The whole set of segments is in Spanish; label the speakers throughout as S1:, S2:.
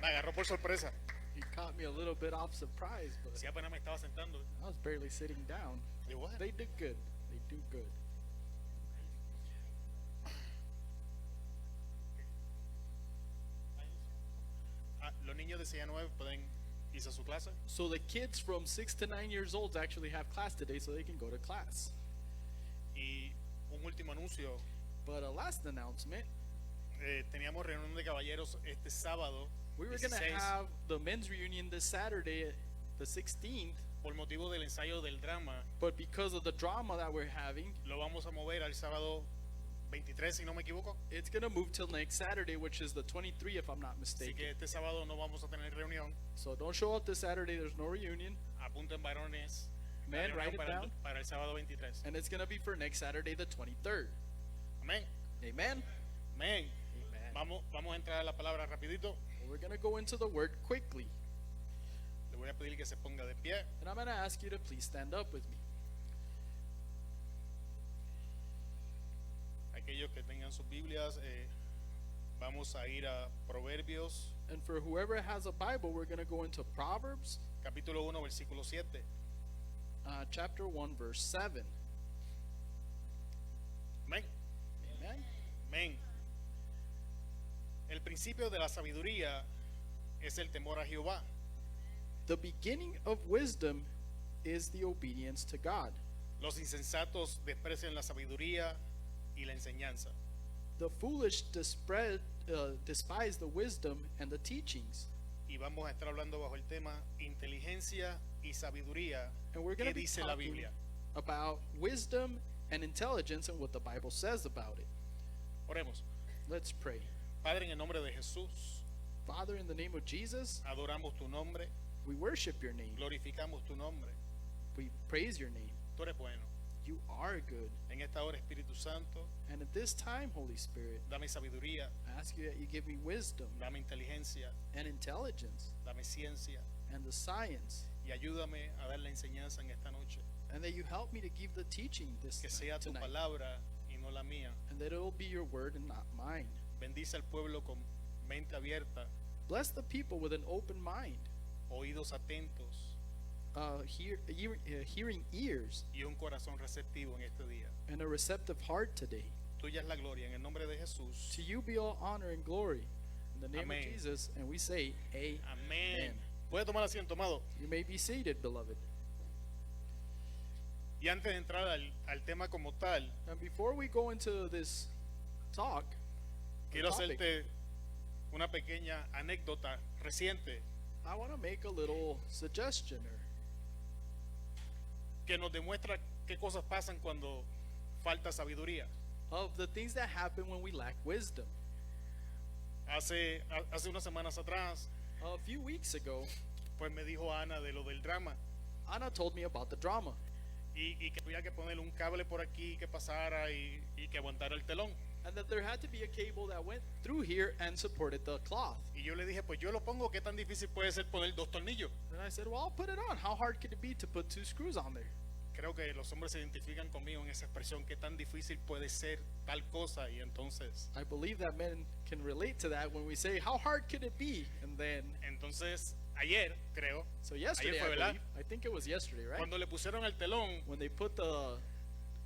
S1: Me agarró por sorpresa.
S2: He caught me a little bit off surprise, but
S1: Si apenas me estaba sentando.
S2: I was barely sitting down.
S1: Igual.
S2: They did good. They do good.
S1: Los niños de 6 a 9 pueden irse a su clase.
S2: So the kids from 6 to 9 years old actually have class today, so they can go to class.
S1: Y un último anuncio.
S2: But a last announcement,
S1: Teníamos reunión de caballeros este sábado.
S2: we were going to
S1: 16,
S2: have the men's reunion this Saturday, the 16th,
S1: por motivo del ensayo del drama,
S2: but because of the drama that we're having,
S1: lo vamos a mover al sábado 23, si no me equivoco.
S2: it's going to move till next Saturday, which is the 23, if I'm not
S1: Así
S2: mistaken.
S1: que este sábado no vamos a tener reunión.
S2: So don't show up this Saturday, there's no reunion.
S1: Apunten varones. la
S2: Men,
S1: reunión
S2: write it
S1: para,
S2: down.
S1: para el sábado 23.
S2: And it's going to be for next Saturday, the 23rd.
S1: Amén.
S2: Amen?
S1: Amén.
S2: Amen.
S1: Vamos a entrar a la palabra rapidito.
S2: Well, we're going to go into the word quickly.
S1: Le voy a pedir que se ponga de pie.
S2: And I'm going to ask you to please stand up with me.
S1: Aquellos que tengan sus Biblias, vamos a ir a Proverbios,
S2: And for whoever has a Bible, we're going to go into Proverbs
S1: capítulo 1, versículo 7.
S2: chapter 1, verse 7.
S1: Amén.
S2: Amen?
S1: Amén. El principio de la sabiduría es el temor a Jehová.
S2: The beginning of wisdom is the obedience to God.
S1: Los insensatos desprecian la sabiduría y la enseñanza.
S2: The foolish despise the wisdom and the teachings.
S1: Y vamos a estar hablando bajo el tema inteligencia y sabiduría.
S2: And we're going
S1: ¿Qué
S2: to be
S1: dice la
S2: talking
S1: Biblia?
S2: about wisdom and intelligence and what the Bible says about it.
S1: Oremos.
S2: Let's pray.
S1: Padre, en el nombre de Jesús,
S2: Father, in the name of Jesus,
S1: adoramos tu nombre,
S2: we worship your name.
S1: glorificamos tu nombre.
S2: We praise your name.
S1: Tú eres bueno.
S2: You are good.
S1: En esta hora, Espíritu Santo,
S2: And at this time, Holy Spirit,
S1: dame sabiduría,
S2: I ask you that you give me wisdom
S1: dame inteligencia,
S2: and intelligence
S1: dame ciencia
S2: and the science,
S1: y ayúdame a dar la enseñanza en esta noche.
S2: and that you help me to give the teaching this
S1: Que sea tu
S2: tonight,
S1: palabra y no la mía.
S2: and that it will be your word and not mine.
S1: Bendice al pueblo con mente abierta,
S2: Bless the people with an open mind,
S1: oídos atentos
S2: hearing ears,
S1: y un corazón receptivo en este día.
S2: and a receptive heart today.
S1: Tuya es la gloria en el nombre de Jesús.
S2: To you be all honor and glory. In the name
S1: Amén.
S2: of Jesus, and we say, Amen.
S1: Amén. Puede tomar asiento, amado.
S2: You may be seated, beloved.
S1: Y antes de entrar al tema como tal,
S2: And before we go into this talk,
S1: quiero
S2: topic,
S1: hacerte una pequeña anécdota reciente
S2: I want to make a little suggestion
S1: que nos demuestra qué cosas pasan cuando falta sabiduría.
S2: of the things that happen when we lack wisdom.
S1: Hace unas semanas atrás,
S2: A few weeks ago,
S1: pues me dijo Ana de lo del drama
S2: Anna told me about the drama,
S1: y que había que ponerle un cable por aquí que pasara y que aguantara el telón.
S2: and that there had to be a cable that went through here and supported the cloth.
S1: Y yo le dije, pues yo lo pongo, ¿qué tan difícil puede ser poner 2 tornillos?
S2: And I said, well, I'll put it on. How hard could it be to put 2 screws on there?
S1: Creo que los hombres se identifican conmigo en esa expresión, qué tan difícil puede ser tal cosa. Y entonces,
S2: I believe that men can relate to that when we say, how hard could it be? And then,
S1: ayer, creo,
S2: so yesterday,
S1: fue,
S2: I
S1: ¿verdad?
S2: believe, I think it was yesterday, right?
S1: cuando le pusieron el telón,
S2: When they put the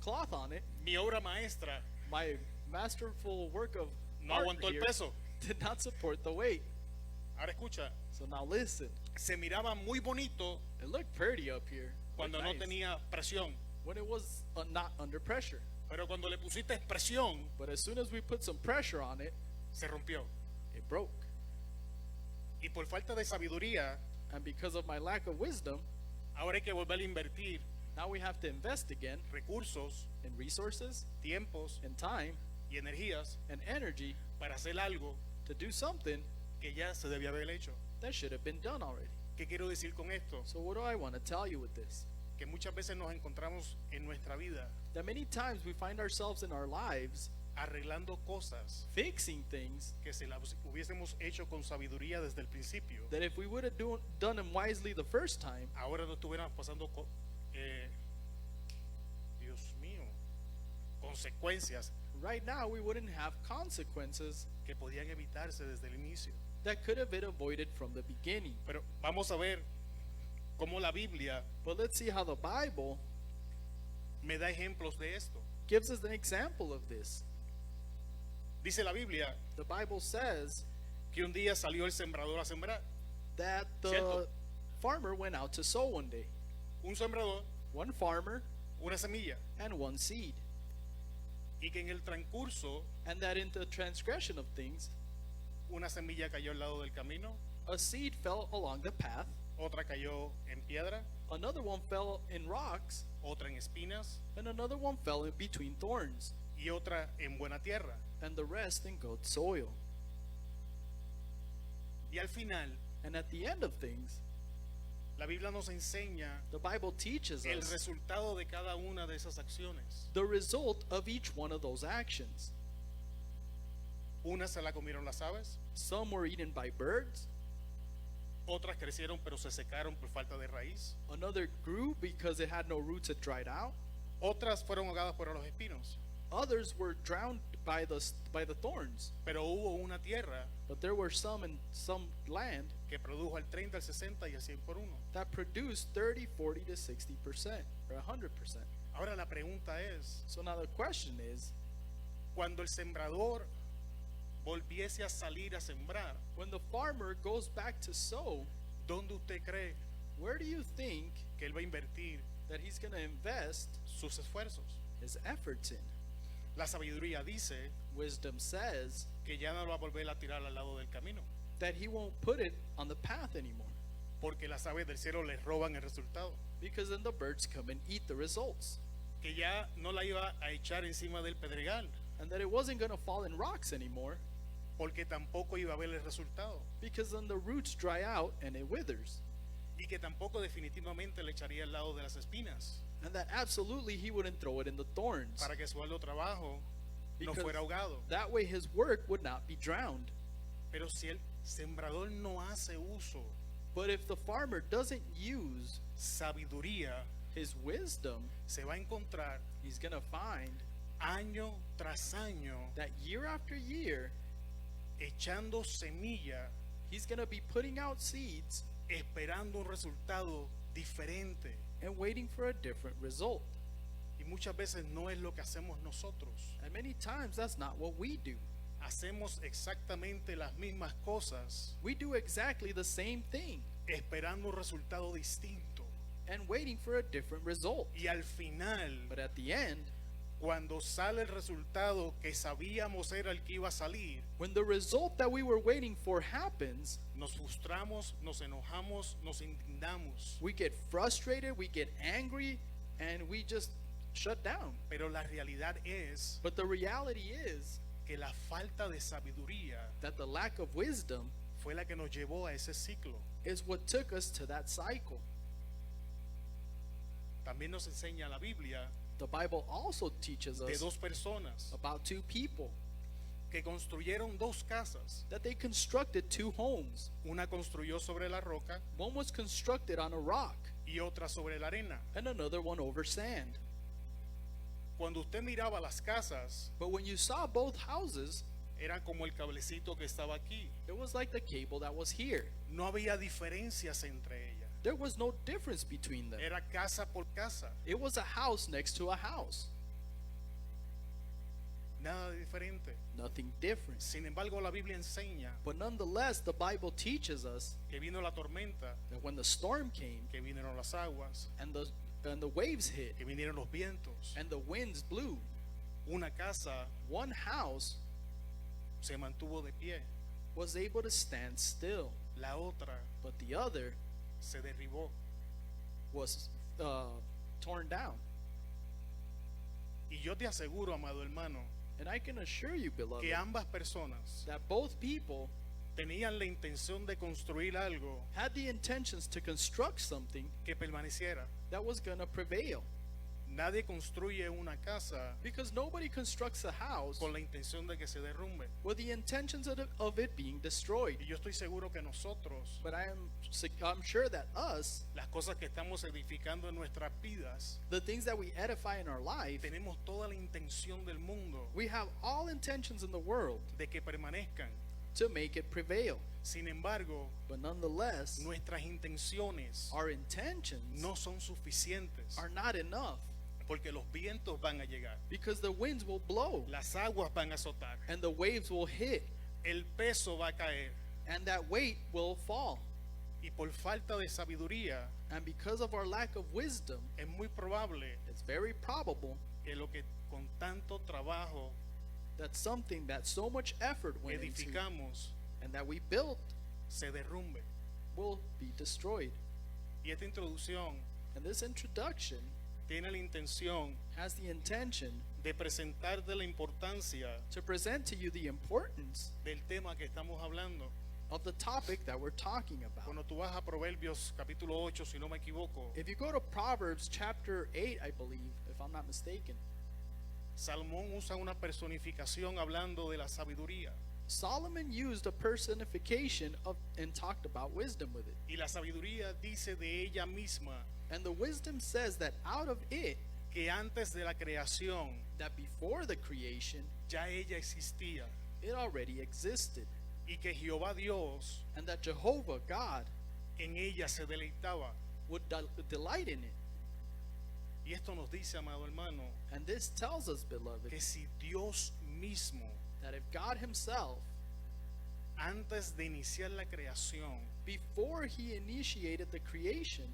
S2: cloth on it,
S1: mi obra maestra
S2: my masterful work of
S1: no
S2: art
S1: aguantó el
S2: here
S1: peso.
S2: did not support the weight.
S1: Ahora escucha,
S2: So now listen,
S1: se miraba muy bonito
S2: it looked pretty up here,
S1: cuando
S2: looked
S1: no
S2: nice,
S1: tenía presión,
S2: when it was not under pressure.
S1: pero cuando le pusiste expresión,
S2: But as soon as we put some pressure on it,
S1: se rompió.
S2: it broke.
S1: Y por falta de sabiduría,
S2: And because of my lack of wisdom,
S1: ahora hay que volver a invertir
S2: now we have to invest again
S1: recursos,
S2: in resources,
S1: tiempos
S2: in time,
S1: y energías
S2: and energy
S1: para hacer algo
S2: to do something
S1: que ya se debía haber hecho.
S2: that should have been done already.
S1: ¿Qué quiero decir con esto?
S2: So what do I want to tell you with this?
S1: Que muchas veces nos encontramos en nuestra vida
S2: That many times we find ourselves in our lives
S1: arreglando cosas
S2: fixing things
S1: que si las hubiésemos hecho con sabiduría desde el principio,
S2: that if we would have done them wisely the first time,
S1: ahora no estuviéramos pasando, Dios mío, consecuencias
S2: Right now, we wouldn't have consequences
S1: que podían evitarse desde el inicio.
S2: that could have been avoided from the beginning.
S1: Pero vamos a ver cómo la Biblia
S2: But let's see how the Bible
S1: me da ejemplos de esto.
S2: gives us an example of this.
S1: Dice la Biblia
S2: The Bible says
S1: que un día salió el sembrador a sembrar.
S2: that the
S1: Cierto.
S2: farmer went out to sow one day.
S1: Un sembrador,
S2: One farmer
S1: una semilla.
S2: and one seed.
S1: Y que en el transcurso
S2: And that in the transgression of things,
S1: una semilla cayó al lado del camino,
S2: a seed fell along the path,
S1: otra cayó en piedra,
S2: another one fell in rocks,
S1: otra en espinas
S2: and another one fell in between thorns,
S1: y otra en buena tierra.
S2: and the rest in good soil.
S1: Y al final,
S2: And at the end of things,
S1: la Biblia nos enseña
S2: the Bible teaches
S1: el
S2: us
S1: resultado de cada una de esas acciones.
S2: the result of each one of those actions.
S1: Una se la comieron las aves,
S2: Some were eaten by birds,
S1: otras crecieron pero se secaron por falta de raíz,
S2: another grew because it had no roots, it dried out,
S1: otras fueron ahogadas por los espinos.
S2: others were drowned by the thorns.
S1: Pero hubo una tierra
S2: But there were some in some land
S1: que produjo al 30, al 60 y al 100 por uno.
S2: that produced 30, 40 to 60% or 100%.
S1: Ahora la pregunta es,
S2: So now the question is,
S1: cuando el sembrador volviese a salir a sembrar,
S2: when the farmer goes back to sow,
S1: ¿dónde usted cree
S2: where do you think
S1: que él va a invertir
S2: that he's going to invest
S1: sus esfuerzos?
S2: his efforts in?
S1: La sabiduría dice
S2: Wisdom says
S1: que ya no lo va a volver a tirar al lado del camino,
S2: that he won't put it on the path anymore,
S1: porque las aves del cielo le roban el resultado.
S2: because then the birds come and eat the results.
S1: Que ya no la iba a echar encima del pedregal,
S2: And that it wasn't going to fall in rocks anymore,
S1: porque tampoco iba a ver el resultado.
S2: because then the roots dry out and it withers.
S1: Y que tampoco definitivamente le echaría al lado de las espinas,
S2: And that absolutely he wouldn't throw it in the thorns,
S1: para que su arduo trabajo no
S2: because
S1: fuera ahogado.
S2: that way his work would not be drowned.
S1: Pero si el sembrador no hace uso
S2: But if the farmer doesn't use
S1: sabiduría,
S2: his wisdom,
S1: se va a encontrar
S2: he's going to find
S1: año tras año
S2: that year after year,
S1: echando semilla,
S2: he's going to be putting out seeds
S1: esperando un resultado diferente.
S2: and waiting for a different result.
S1: Y muchas veces no es lo que hacemos nosotros.
S2: And many times that's not what we do.
S1: Hacemos exactamente las mismas cosas
S2: We do exactly the same thing
S1: esperando un resultado distinto.
S2: and waiting for a different result.
S1: Y al final,
S2: But at the end,
S1: cuando sale el resultado que sabíamos era el que iba a salir,
S2: when the result that we were waiting for happens,
S1: nos frustramos, nos enojamos, nos indignamos.
S2: we get frustrated, we get angry, and we just shut down.
S1: Pero la realidad es
S2: But the reality is
S1: que la falta de sabiduría
S2: that the lack of wisdom
S1: fue la que nos llevó a ese ciclo.
S2: is what took us to that cycle.
S1: También nos enseña la Biblia
S2: The Bible also teaches
S1: de
S2: us
S1: dos personas
S2: about two people
S1: que construyeron dos casas.
S2: that they constructed two homes.
S1: Una construyó sobre la roca
S2: One was constructed on a rock
S1: y otra sobre la arena.
S2: and another one over sand.
S1: Cuando usted miraba las casas,
S2: But when you saw both houses,
S1: era como el cablecito que estaba aquí.
S2: it was like the cable that was here.
S1: No había diferencias entre ellas.
S2: There was no difference between them.
S1: Era casa por casa,
S2: It was a house next to a house.
S1: nada diferente.
S2: Nothing different.
S1: Sin embargo, la Biblia enseña
S2: But nonetheless, the Bible teaches us
S1: que vino la tormenta,
S2: that when the storm came
S1: que vinieron las aguas,
S2: and the waves hit
S1: que vinieron los vientos.
S2: and the winds blew,
S1: Una casa
S2: one house
S1: se mantuvo de pie,
S2: was able to stand still,
S1: la otra
S2: but the other
S1: se derribó.
S2: was torn down.
S1: Y yo te aseguro, amado hermano,
S2: And I can assure you, beloved,
S1: que ambas personas
S2: that both people
S1: tenían la intención de construir algo
S2: had the intentions to construct something
S1: que permaneciera.
S2: that was going to prevail.
S1: Nadie construye una casa
S2: Because nobody constructs a house
S1: con la intención de que se derrumbe.
S2: with the intentions of it being destroyed.
S1: Y yo estoy seguro que nosotros,
S2: But I'm sure that us,
S1: las cosas que estamos edificando en nuestras vidas,
S2: the things that we edify in our life,
S1: tenemos toda la intención del mundo
S2: we have all intentions in the world
S1: de que permanezcan.
S2: to make it prevail.
S1: Sin embargo,
S2: But nonetheless,
S1: nuestras intenciones
S2: our intentions
S1: no son suficientes
S2: are not enough
S1: porque los vientos van a llegar,
S2: because the winds will blow
S1: las aguas van a azotar,
S2: and the waves will hit
S1: el peso va a caer
S2: and that weight will fall.
S1: y por falta de sabiduría
S2: And because of our lack of wisdom,
S1: es muy probable
S2: it's very probable
S1: que lo que con tanto trabajo
S2: that something that so much effort went into
S1: edificamos
S2: and that we built
S1: se derrumbe.
S2: will be destroyed.
S1: Y esta introducción
S2: And this introduction
S1: tiene la intención
S2: has the intention
S1: de presentarte la importancia
S2: to present to you the importance
S1: del tema que estamos hablando.
S2: of the topic that we're talking about.
S1: Cuando tú vas a Proverbios capítulo 8, si no me equivoco,
S2: If you go to Proverbs chapter 8, I believe, if I'm not mistaken,
S1: Salomón usa una personificación hablando de la sabiduría.
S2: Solomon used a personification of and talked about wisdom with it.
S1: Y la sabiduría dice de ella misma
S2: And the wisdom says that out of it,
S1: que antes de la creación
S2: that before the creation,
S1: ya ella existía
S2: it already existed.
S1: y que Jehová Dios
S2: And that Jehovah God
S1: en ella se deleitaba.
S2: would delight in it.
S1: Y esto nos dice, amado hermano,
S2: And this tells us, beloved,
S1: que si Dios mismo,
S2: that if God himself,
S1: antes de iniciar la creación,
S2: before he initiated the creation,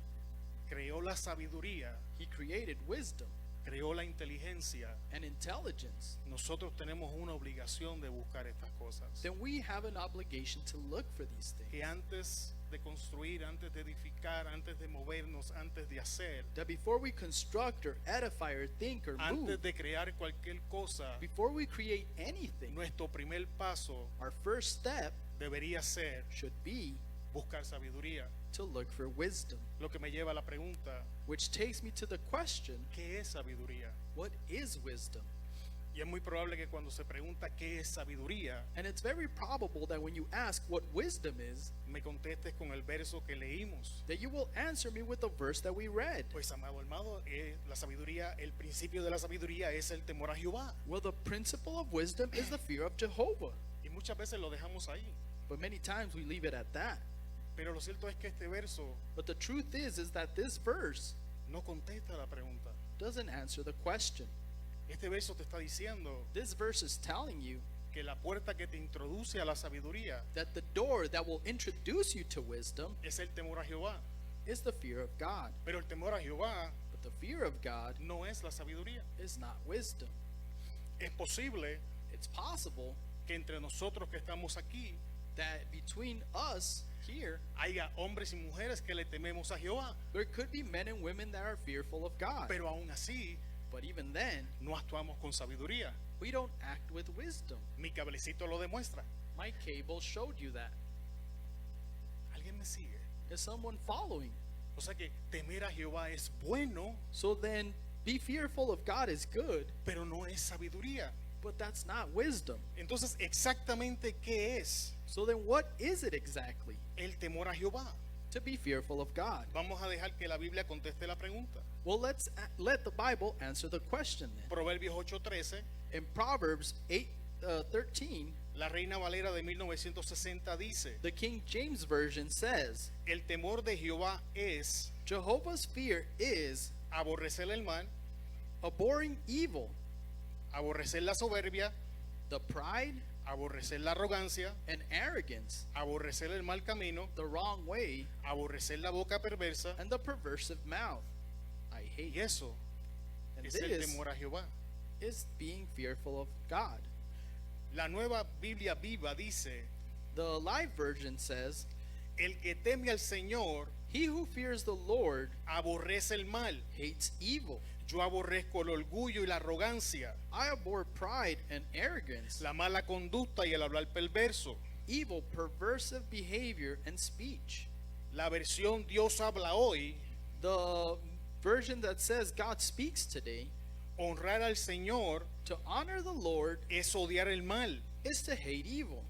S1: creó la sabiduría,
S2: he created wisdom
S1: creó la inteligencia,
S2: and intelligence,
S1: nosotros tenemos una obligación de buscar estas cosas.
S2: then we have an obligation to look for these things.
S1: Que antes de construir, antes de edificar, antes de movernos, antes de hacer,
S2: That before we construct or edify or think or move,
S1: antes de crear cualquier cosa,
S2: before we create anything,
S1: nuestro primer paso
S2: our first step
S1: debería ser
S2: should be
S1: buscar sabiduría.
S2: to look for wisdom.
S1: Lo que me lleva a la pregunta,
S2: Which takes me to the question,
S1: ¿qué es sabiduría?
S2: what is wisdom?
S1: Y es muy probable que cuando se pregunta qué es sabiduría,
S2: And it's very probable that when you ask what wisdom is,
S1: me contestes con el verso que leímos.
S2: that you will answer me with the verse that we read.
S1: Pues, amado hermano, la sabiduría, el principio de la sabiduría es el temor a Jehová.
S2: Well, the principle of wisdom is the fear of Jehovah.
S1: Y muchas veces lo dejamos ahí.
S2: But many times we leave it at that.
S1: Pero lo cierto es que este verso
S2: But the truth is that this verse
S1: no contesta la pregunta.
S2: doesn't answer the question.
S1: Este verso te está diciendo
S2: This verse is telling you
S1: que la puerta que te introduce a la sabiduría
S2: that the door that will introduce you to wisdom
S1: es el temor a Jehová.
S2: is the fear of God.
S1: Pero el temor a Jehová
S2: But the fear of God
S1: no es la sabiduría.
S2: is not wisdom.
S1: Es posible
S2: It's possible
S1: que entre nosotros que estamos aquí
S2: that between us here,
S1: haya hombres y mujeres que le tememos a Jehová.
S2: there could be men and women that are fearful of God.
S1: Pero aún así
S2: But even then,
S1: no actuamos con sabiduría.
S2: we don't act with wisdom.
S1: Mi cablecito lo demuestra.
S2: My cable showed you that.
S1: ¿Alguien me sigue?
S2: Is someone following?
S1: O sea que temer a Jehová es bueno,
S2: So then, be fearful of God is good,
S1: pero no es sabiduría.
S2: but that's not wisdom.
S1: Entonces, exactamente qué es
S2: So then, what is it exactly
S1: el temor a Jehová?
S2: to be fearful of God?
S1: Vamos a dejar que la Biblia conteste la pregunta.
S2: Well, let the Bible answer the question then.
S1: Proverbios 8:13,
S2: In Proverbs 8:13,
S1: la Reina Valera de 1960 dice,
S2: the King James Version says,
S1: el temor de Jehová es
S2: Jehovah's fear is
S1: aborrecer el mal,
S2: abhorring evil,
S1: aborrecer la soberbia,
S2: the pride
S1: aborrecer la arrogancia,
S2: and arrogance,
S1: aborrecer el mal camino,
S2: the wrong way,
S1: aborrecer la boca perversa,
S2: and the perversive mouth. I hate
S1: y eso
S2: And
S1: es el
S2: this
S1: temor a Jehová.
S2: is being fearful of God.
S1: La nueva Biblia viva dice,
S2: The Live Version says,
S1: el que teme al Señor
S2: he who fears the Lord
S1: aborrece el mal.
S2: hates evil.
S1: Yo aborrezco el orgullo y la arrogancia,
S2: I abhor pride and arrogance,
S1: la mala conducta y el hablar perverso.
S2: evil, perversive behavior and speech.
S1: La versión Dios habla hoy
S2: The version that says God speaks today,
S1: honrar al Señor
S2: to honor the Lord
S1: es odiar el mal.
S2: is to hate evil.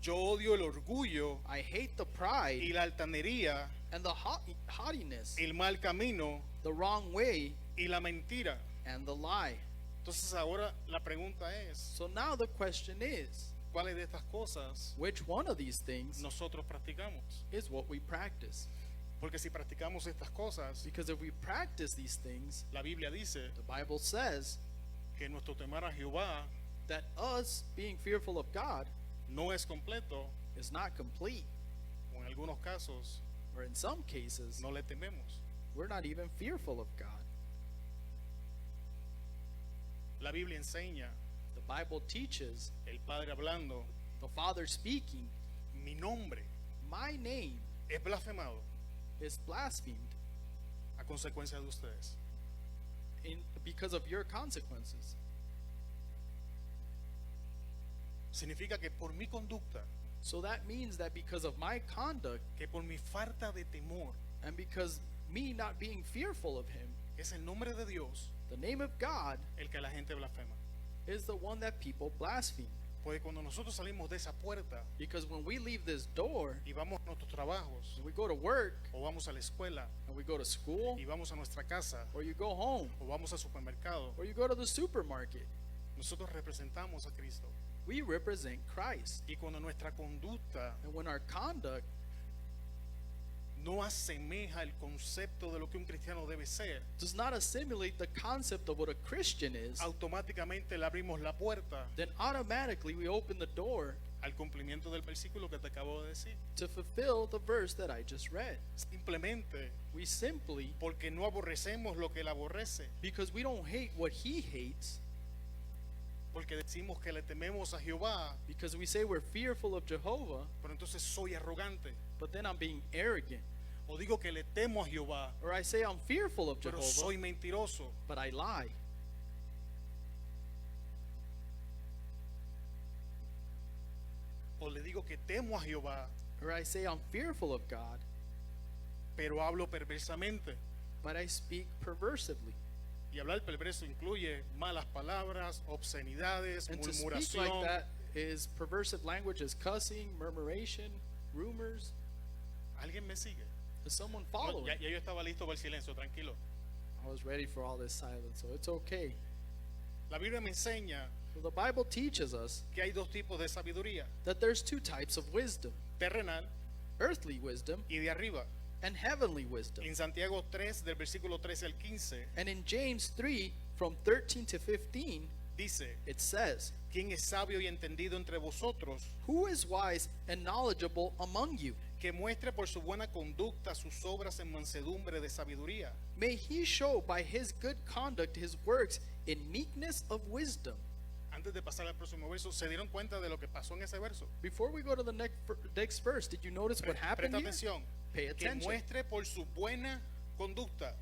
S1: Yo odio el orgullo
S2: I hate the
S1: y
S2: pride
S1: la altanería,
S2: and the haughtiness,
S1: el mal camino
S2: the wrong way,
S1: y la mentira.
S2: and the lie.
S1: Entonces ahora la pregunta es,
S2: So now the question is,
S1: ¿cuáles de estas cosas
S2: which one of these things
S1: nosotros practicamos?
S2: is what we practice?
S1: Porque si practicamos estas cosas,
S2: Because if we practice these things,
S1: la Biblia dice
S2: the Bible says
S1: que nuestro temor a Jehová
S2: that us being fearful of God
S1: no es completo,
S2: is not complete,
S1: o en algunos casos
S2: or in some cases,
S1: no le tememos.
S2: we're not even fearful of God.
S1: La Biblia enseña,
S2: The Bible teaches,
S1: el Padre hablando,
S2: the Father speaking,
S1: mi nombre
S2: my name
S1: es blasfemado
S2: is blasphemed
S1: a consecuencia de ustedes.
S2: because of your consequences.
S1: Significa que por mi conducta,
S2: So that means that because of my conduct
S1: que por mi falta de temor,
S2: and because me not being fearful of Him,
S1: es el nombre de Dios
S2: the name of God
S1: el que la gente blasfema.
S2: is the one that people blaspheme.
S1: Porque cuando nosotros salimos de esa puerta
S2: Because when we leave this door
S1: y vamos a nuestros trabajos,
S2: and we go to work
S1: o vamos a la escuela,
S2: and we go to school
S1: y vamos a nuestra casa,
S2: or you go home
S1: o vamos al supermercado,
S2: or you go to the supermarket,
S1: nosotros representamos a Cristo.
S2: we represent Christ.
S1: Y cuando nuestra conducta
S2: And when our conduct
S1: no asemeja el concepto de lo que un cristiano debe ser,
S2: does not assimilate the concept of what a Christian is,
S1: automáticamente le abrimos la puerta
S2: then automatically we open the door
S1: al cumplimiento del versículo que te acabo de decir.
S2: to fulfill the verse that I just read.
S1: Simplemente
S2: We simply,
S1: porque no aborrecemos lo que él aborrece,
S2: because we don't hate what He hates,
S1: porque decimos que le tememos a Jehová,
S2: because we say we're fearful of Jehovah,
S1: pero entonces soy arrogante.
S2: but then I'm being arrogant.
S1: O digo que le temo a Jehová,
S2: Or I say I'm fearful of
S1: pero
S2: Jehovah,
S1: soy mentiroso.
S2: but I lie.
S1: O le digo que temo a Jehová,
S2: Or I say I'm fearful of God,
S1: pero hablo perversamente.
S2: but I speak perversively.
S1: Y hablar perverso incluye malas palabras, obscenidades,
S2: And to speak
S1: murmuración.
S2: like that is perversive language, is cussing, murmuration, rumors.
S1: ¿Alguien me sigue?
S2: Is someone
S1: No,
S2: following?
S1: ya yo estaba listo para el silencio, tranquilo.
S2: I was ready for all this silence, so it's okay.
S1: La Biblia me enseña
S2: So the Bible teaches us
S1: que hay dos tipos de sabiduría,
S2: that there's two types of wisdom,
S1: terrenal
S2: earthly wisdom
S1: y de arriba.
S2: and heavenly wisdom.
S1: En Santiago 3, del versículo 13 al 15,
S2: And in James 3, from 13 to 15,
S1: dice,
S2: it says,
S1: ¿quién es sabio y entendido entre vosotros?
S2: Who is wise and knowledgeable among you?
S1: Que muestre por su buena conducta sus obras en mansedumbre de sabiduría.
S2: May he show by his good conduct his works in meekness of wisdom.
S1: Antes de pasar al próximo verso, ¿se dieron cuenta de lo que pasó en ese verso?
S2: Before we go to the next verse, did you notice what happened
S1: Presta
S2: here?
S1: atención.
S2: Pay
S1: Que
S2: attention.
S1: muestre por su buena conducta.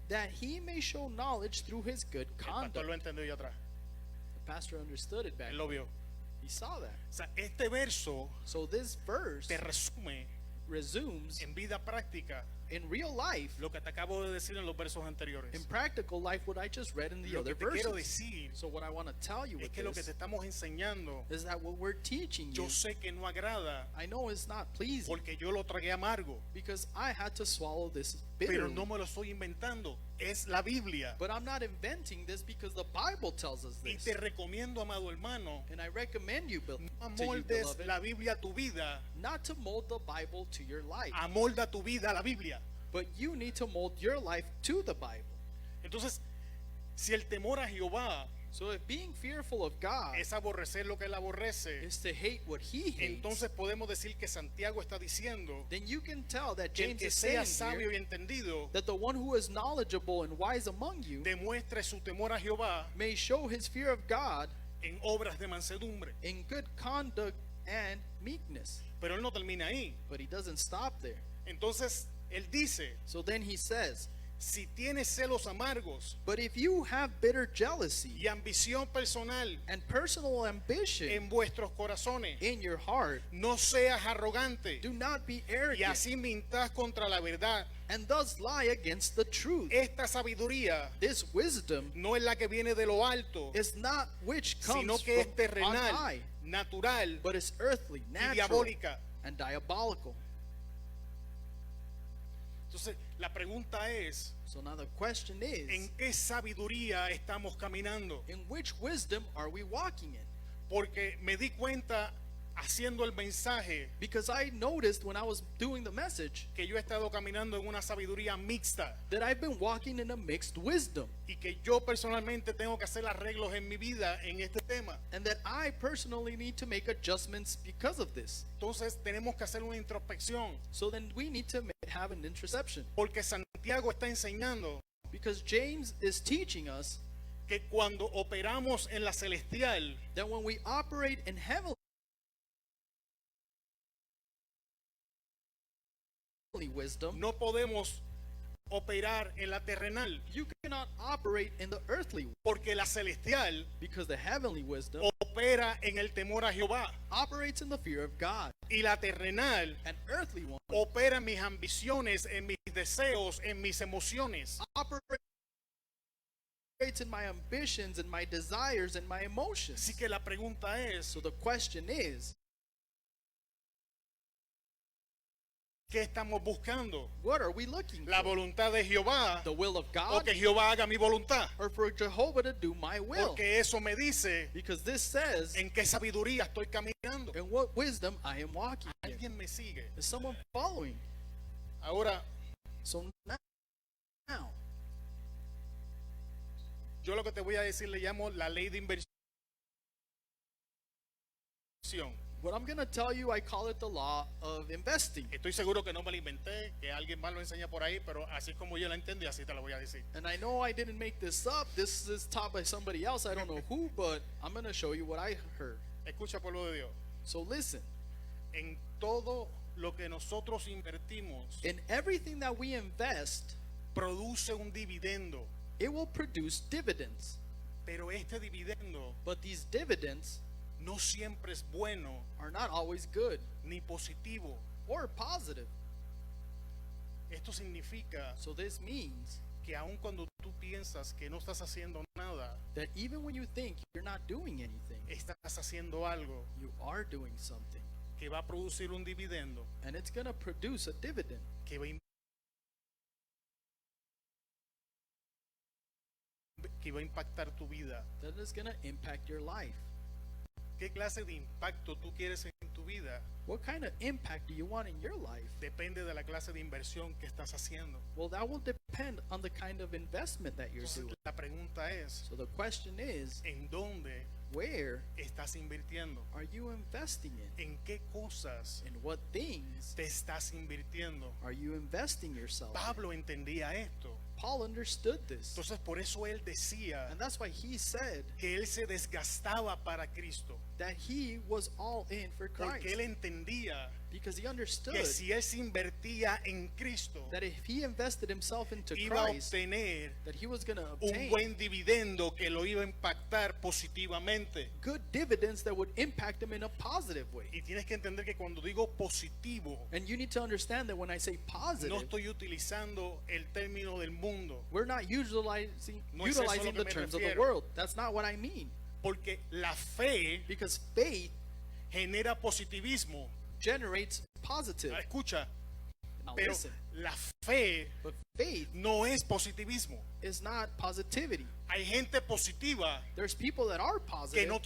S2: That he may show knowledge through his good
S1: El pastor lo
S2: conduct.
S1: entendió ya atrás.
S2: The pastor understood it back
S1: Él lo
S2: then.
S1: vio.
S2: He saw that.
S1: O sea, este verso
S2: So this verse
S1: te resume
S2: resumes
S1: en vida práctica
S2: in real life,
S1: lo que te acabo de decir en los versos anteriores.
S2: in practical life, what I just read in the
S1: Lo
S2: other
S1: que te quiero
S2: verses.
S1: decir
S2: So what I want to tell you
S1: es
S2: with
S1: que lo que
S2: this
S1: te estamos enseñando,
S2: is that what we're teaching you,
S1: yo sé que no agrada
S2: I know it's not pleasing
S1: porque yo lo tragué amargo,
S2: because I had to swallow this
S1: pero
S2: bitterly.
S1: no me lo estoy inventando. Es la Biblia.
S2: But I'm not inventing this because the Bible tells us
S1: Y
S2: this.
S1: te recomiendo, amado hermano,
S2: And I recommend you,
S1: no
S2: to you,
S1: amoldes
S2: beloved,
S1: la Biblia a tu vida,
S2: not to mold the Bible to your life,
S1: amolda tu vida a la Biblia.
S2: but you need to mold your life to the Bible.
S1: Entonces, si el temor a Jehová
S2: So if being fearful of God
S1: es aborrecer lo que él aborrece,
S2: is to hate what He hates,
S1: entonces podemos decir que Santiago está diciendo
S2: then you can tell that
S1: que el
S2: James
S1: que
S2: is
S1: sea
S2: saying
S1: sabio
S2: here
S1: y entendido
S2: that the one who is knowledgeable and wise among you
S1: demuestre su temor a Jehová
S2: may show his fear of God
S1: en obras de mansedumbre.
S2: in good conduct and meekness.
S1: Pero él no termina ahí.
S2: But he doesn't stop there.
S1: Entonces, él dice
S2: So then he says
S1: Si tienes celos amargos
S2: But if you have bitter jealousy
S1: y ambición personal
S2: and personal ambition
S1: en vuestros corazones,
S2: in your heart,
S1: no seas arrogante
S2: do not be
S1: y
S2: arrogant
S1: así mintas contra la verdad.
S2: and thus lie against the truth.
S1: Esta sabiduría
S2: This wisdom
S1: no es la que viene de lo alto,
S2: is not which
S1: sino
S2: comes
S1: que es
S2: from on
S1: terrenal,
S2: high,
S1: natural
S2: but is earthly,
S1: y
S2: natural,
S1: diabólica.
S2: and diabolical.
S1: Entonces, la pregunta es,
S2: So now the question is,
S1: ¿en qué sabiduría estamos caminando?
S2: in which wisdom are we walking in?
S1: Porque me di cuenta haciendo el mensaje
S2: Because I noticed when I was doing the message
S1: que yo he estado caminando en una sabiduría mixta
S2: that I've been walking in a mixed wisdom,
S1: y que yo personalmente tengo que hacer arreglos en mi vida en este tema.
S2: and that I personally need to make adjustments because of this.
S1: Entonces tenemos que hacer una introspección
S2: So then we need to have an introspection.
S1: porque Santiago está enseñando
S2: Because James is teaching us
S1: que cuando operamos en la celestial
S2: that when we operate in heavenly wisdom,
S1: no podemos operar en la terrenal
S2: you cannot operate in the earthly
S1: porque la celestial
S2: because the heavenly wisdom
S1: opera en el temor a Jehová
S2: operates in the fear of God.
S1: y la terrenal
S2: An earthly one
S1: opera en mis ambiciones, en mis deseos, en mis emociones.
S2: operates in my ambitions and my desires and my emotions.
S1: Así que la pregunta es,
S2: So the question is,
S1: ¿qué estamos buscando?
S2: what are we looking
S1: ¿La
S2: for?
S1: voluntad de Jehová
S2: The will of
S1: o
S2: God
S1: que Jehová haga mi voluntad?
S2: or for Jehovah to do my will?
S1: Porque eso me dice
S2: Because this says
S1: en qué sabiduría estoy caminando.
S2: in what wisdom I am walking in.
S1: ¿Alguien me sigue?
S2: Is someone following?
S1: Ahora,
S2: So now,
S1: yo lo que te voy a decir le llamo la ley de inversión.
S2: what I'm going to tell you, I call it the law of investing.
S1: Estoy seguro que no me la inventé, que alguien más lo enseña por ahí, pero así como yo la entendí, así te la voy a decir.
S2: And I know I didn't make this up. This is taught by somebody else. I don't know who, but I'm going to show you what I heard.
S1: Escucha, pueblo de Dios.
S2: So listen,
S1: En todo lo que nosotros invertimos,
S2: in everything that we invest,
S1: produce un dividendo.
S2: it will produce dividends.
S1: Pero este dividendo
S2: But these dividends
S1: no siempre es bueno
S2: are not always good
S1: ni positivo.
S2: or positive.
S1: Esto significa
S2: So this means
S1: que aun cuando tú piensas que no estás haciendo nada,
S2: that even when you think you're not doing anything,
S1: estás haciendo algo
S2: you are doing something.
S1: que va a producir un dividendo
S2: And it's going to produce a dividend
S1: que va a impactar tu vida.
S2: that is going to impact your life.
S1: ¿Qué clase de impacto tú quieres en tu vida?
S2: What kind of impact do you want in your life?
S1: Depende de la clase de inversión que estás haciendo.
S2: Well, that will depend on the kind of investment that you're
S1: Entonces,
S2: doing.
S1: la pregunta es,
S2: So the question is,
S1: ¿en dónde
S2: where
S1: estás invirtiendo?
S2: are you investing in?
S1: ¿En qué cosas
S2: In what things
S1: te estás invirtiendo?
S2: are you investing yourself in?
S1: Pablo entendía esto.
S2: Paul understood this.
S1: Entonces por eso él decía
S2: And that's why he said
S1: que él se desgastaba para Cristo.
S2: that he was all in for Christ.
S1: Porque él entendía
S2: Because he understood
S1: que si él se invertía en Cristo,
S2: that if he invested himself into
S1: iba a
S2: Christ,
S1: obtener
S2: that he was going to
S1: un
S2: obtain
S1: buen dividendo que lo iba a impactar positivamente.
S2: good dividends that would impact him in a positive way.
S1: Y tienes que entender que cuando digo positivo,
S2: And you need to understand that when I say positive,
S1: no estoy utilizando el término del mundo,
S2: we're not utilizing,
S1: No es eso lo que
S2: the
S1: me
S2: terms of the
S1: refiero.
S2: world. That's not what I mean.
S1: porque la fe
S2: Because faith
S1: genera positivismo.
S2: generates positive.
S1: Escucha,
S2: Now
S1: pero
S2: listen,
S1: la fe
S2: but faith
S1: no es positivismo.
S2: is not positivity.
S1: Hay gente positiva
S2: There's people that are
S1: que
S2: positive
S1: no